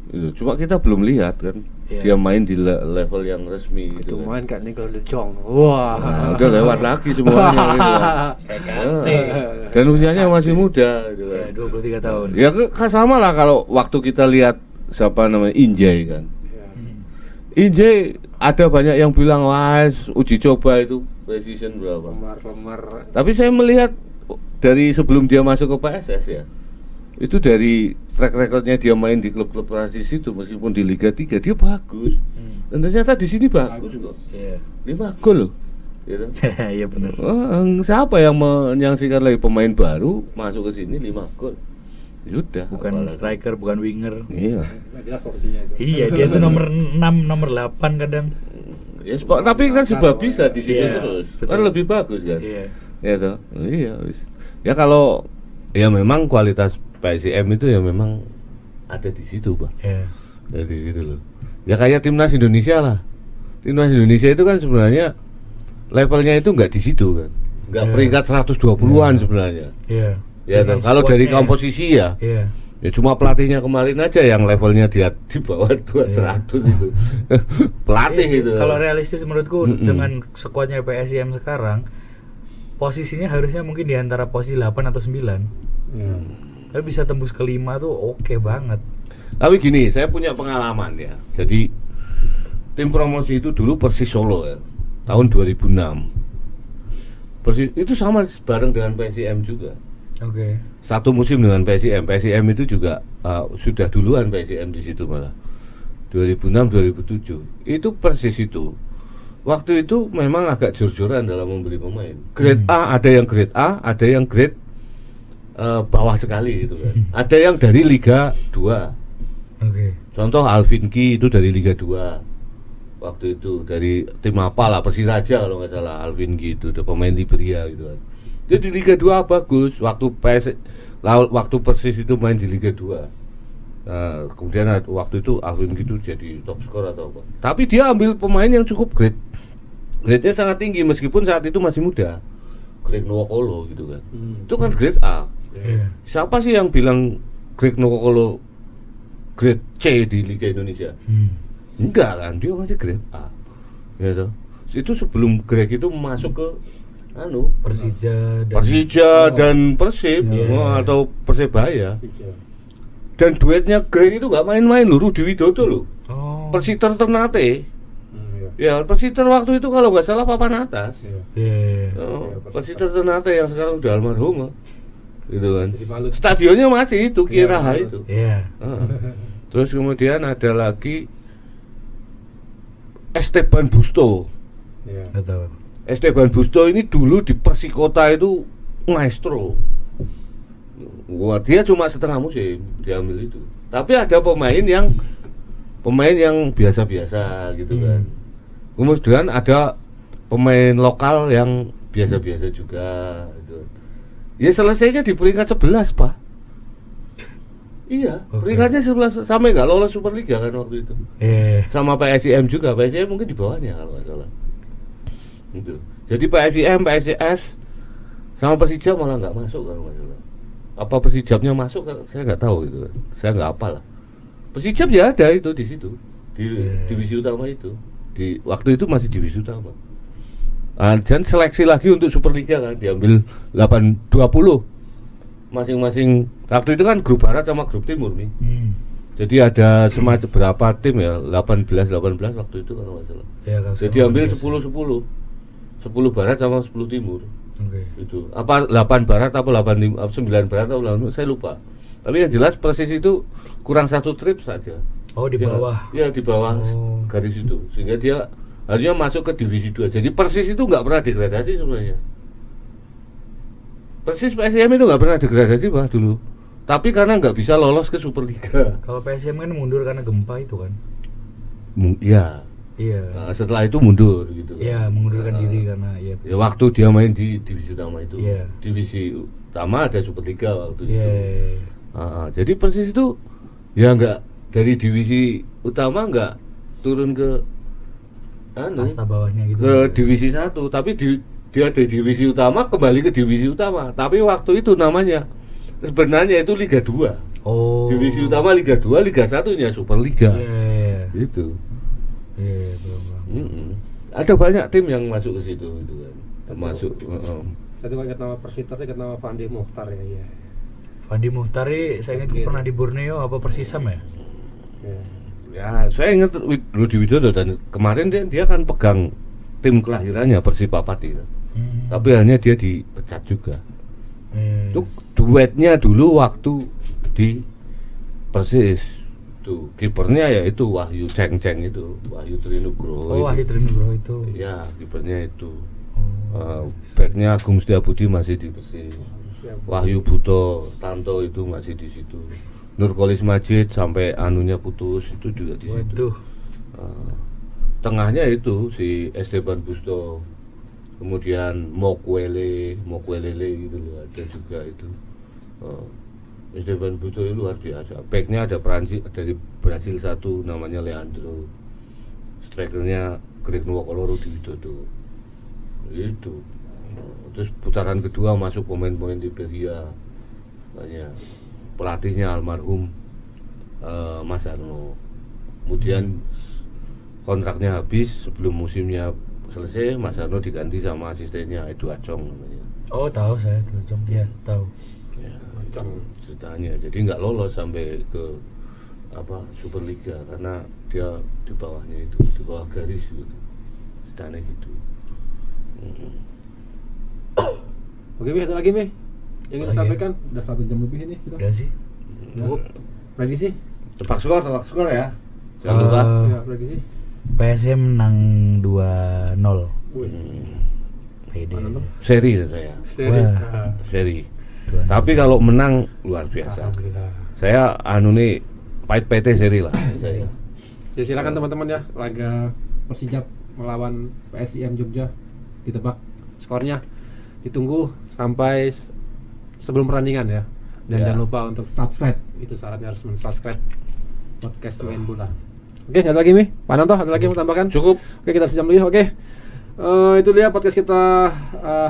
Gitu. Cuma kita belum lihat kan. Iya. Dia main di level yang resmi Itu gitu kan. main kayak Nigel De Jong. Wah. Nah, udah lewat lagi semuanya gitu kan. Kayak Nah, Kante. dan usianya masih muda gitu Ya, kan. 23 tahun. Ya sama lah kalau waktu kita lihat siapa namanya Injay kan. Injay ada banyak yang bilang wah uji coba itu precision berapa. Lemar. Tapi saya melihat dari sebelum dia masuk ke PSS ya, itu dari track recordnya dia main di klub-klub Prancis itu meskipun di Liga 3 dia bagus. Dan ternyata di sini bagus kok. Iya. 5 gol loh. Gitu. Iya benar. Siapa yang menyaksikan lagi pemain baru masuk ke sini 5 gol? Sudah. Bukan striker, bukan winger. Iya. Nggak jelas posisinya itu. Iya, dia tuh nomor 6, nomor 8 kadang. Ya, tapi kan sebab bisa di sini Iya, terus. betul. Kan lebih bagus kan. Iya. Ya toh. Iya, wis. Ya kalau ya memang kualitas PSIM itu ya memang ada di situ, Pak. Iya. Jadi gitu loh. Ya kayak timnas Indonesia lah. Timnas Indonesia itu kan sebenarnya levelnya itu nggak di situ kan. Nggak Iya. peringkat 120-an sebenarnya. Iya. Ya Dengan toh. Kalau dari squadnya. komposisi ya. Iya. Ya cuma pelatihnya kemarin aja yang levelnya di bawah 200 itu. Pelatih Iya sih, itu. kalau realistis menurutku dengan skuadnya PSIM sekarang posisinya harusnya mungkin di antara posisi 8 atau 9. Tapi bisa tembus ke 5 tuh oke banget. Tapi gini, saya punya pengalaman ya. Jadi tim promosi itu dulu Persis Solo ya, tahun 2006. Persis itu sama bareng dengan PSIM juga. Oke. Satu musim dengan PSIM. PSIM itu juga sudah duluan PSIM di situ malah. 2006 2007. Itu Persis itu. Waktu itu memang agak jor-joran dalam membeli pemain. Grade A, ada yang grade A, ada yang grade bawah sekali gitu kan. Ada yang dari Liga 2. Oke. Contoh Alvin Ki itu dari Liga 2. Waktu itu dari tim apa lah, Persiraja kalau nggak salah, Alvin Ki itu pemain Liberia gitu kan. Dia di Liga 2 bagus. Waktu Persis itu main di Liga 2. Nah, kemudian waktu itu Alvin Ki itu jadi top skor atau apa. Tapi dia ambil pemain yang cukup grade-nya sangat tinggi meskipun saat itu masih muda. Greg Nwokolo gitu kan. Itu kan grade A. Iya. Siapa sih yang bilang Greg Nwokolo grade C di Liga Indonesia? Enggak kan, dia masih grade A. Ya toh. Itu sebelum Greg itu masuk ke Persija dan Persib atau Persebaya. Dan duetnya Greg itu nggak main-main loh, Rudi Widodo loh. Persiter Ternate. Ya, Persiter waktu itu kalau nggak salah papan atas. Persiter Ternate yang sekarang udah almarhum, gitu kan. Stadionnya masih itu, Kiraha itu. Terus kemudian ada lagi Esteban Busto. Esteban Busto ini dulu di Persikota itu maestro. Wah, dia cuma setengah musim diambil itu. Tapi ada pemain yang biasa-biasa gitu kan. Kemudian ada pemain lokal yang biasa-biasa juga gitu. Ya selesainya di peringkat 11, Pak. Iya, peringkatnya 11 sampai nggak lolos Superliga kan waktu itu. Sama PSIM juga, PSIM mungkin di bawahnya kalau nggak salah. Gitu. Jadi PSIM, PSIS sama Persija malah nggak masuk kalau nggak salah. Apa Persijabnya masuk? Saya nggak tahu gitu. Saya nggak hafal lah. Persijab ya ada itu di situ di divisi utama itu. Di waktu itu masih divisi utama. Dan seleksi lagi untuk Superliga kan diambil 8-20 masing-masing. Waktu itu kan grup barat sama grup timur nih. Jadi ada semacam berapa tim ya? 18 waktu itu kalau nggak salah. Jadi ambil 10 barat sama 10 timur. Itu apa 8 barat atau 9 barat atau 8, saya lupa. Tapi yang jelas Persis itu kurang satu trip saja. Di bawah. Ya di bawah garis itu. Sehingga dia harusnya masuk ke divisi 2. Jadi Persis itu nggak pernah degradasi sebenarnya. Persis PSIM itu nggak pernah degradasi bah dulu. Tapi karena nggak bisa lolos ke Superliga. Kalau PSIM kan mundur karena gempa itu kan. Iya. Nah, setelah itu mundur gitu kan. Iya, mengundurkan diri karena ya waktu dia main di divisi utama itu. Divisi utama ada Superliga waktu itu. Jadi Persis itu ya nggak dari divisi utama nggak turun ke kasta bawahnya gitu. Ke divisi 1, tapi dia dari divisi utama kembali ke divisi utama. Tapi waktu itu namanya sebenarnya itu Liga 2. Divisi utama Liga 2, Liga 1-nya Superliga. Gitu. Ada banyak tim yang masuk ke situ gitu kan. Termasuk saya juga ingat nama Persiter, ingat nama Fandi Mukhtar ya. Fandi Mukhtar saya ingat pernah di Borneo apa Persisam ya? Ya, saya ingat Rudi Widodo dan kemarin dia kan pegang tim kelahirannya Persipapati. Tapi hanya dia dipecat juga. Itu duetnya dulu waktu di Persis. Tuh, kipernya ya itu Wahyu Ceng-Ceng itu, Wahyu Trinugroho. Wahyu Trinugroho itu. Ya, kipernya itu. Backnya Agung Setiabudi masih di Persis. Wahyu Buto Tanto itu masih di situ. Nurkolis Majid sampai anunya putus itu juga di situ. Tengahnya itu si Esteban Busto. Kemudian Mokwelele gitu loh, ada juga itu. Esteban Busto itu luar biasa. Backnya ada Perancis dari Brasil satu namanya Leandro. Strikernya Greg Nwokolo, Rudi Widodo. Itu. Terus putaran kedua masuk pemain-pemain Liberia. Banyak. pelatihnya almarhum Mas Arno. Kemudian kontraknya habis, sebelum musimnya selesai Mas Arno diganti sama asistennya Edu Acong namanya. Oh tahu saya dulu Jom. Iya tahu. Ya, itu ceritanya. Jadi nggak lolos sampai ke Superliga karena dia di bawahnya itu, di bawah garis gitu. Ceritanya gitu. Oke, Mi, ada lagi, Mi? Yang ingin Lagi. disampaikan? Udah 1 jam lebih ini kita. Udah sih. Cukup. Prediksi? Tebak skor ya. Jangan lupa. Ya, prediksi. PSM menang 2-0. Pede. Mana tuh? Seri saya. Seri. Wah. Seri. Tapi kalau menang luar biasa. Alhamdulillah. Saya nih pahit PT seri lah. Saya. Ya silakan teman-teman ya, laga Persijap melawan PSIM Jogja ditebak skornya. Ditunggu sampai sebelum pertandingan ya. Dan Ya. jangan lupa untuk subscribe. Itu syaratnya harus men-subscribe podcast Main Bola. Oke, ada lagi, Mi? Pak Nanto, ada lagi yang mau tambahkan? Cukup. Oke, kita sejam lagi. Oke. Itu dia podcast kita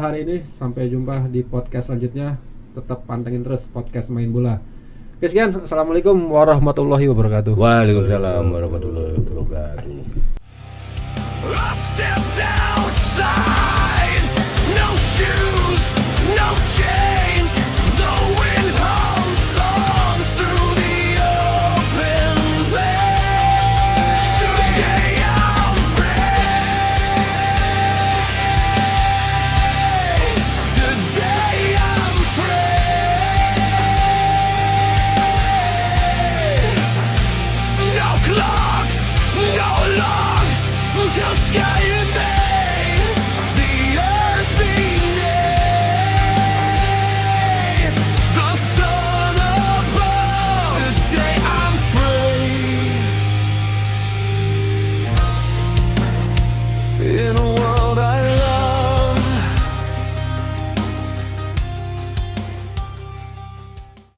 hari ini. Sampai jumpa di podcast selanjutnya. Tetap pantengin terus podcast Main Bola. Oke, sekian. Assalamualaikum warahmatullahi wabarakatuh. Waalaikumsalam warahmatullahi wabarakatuh.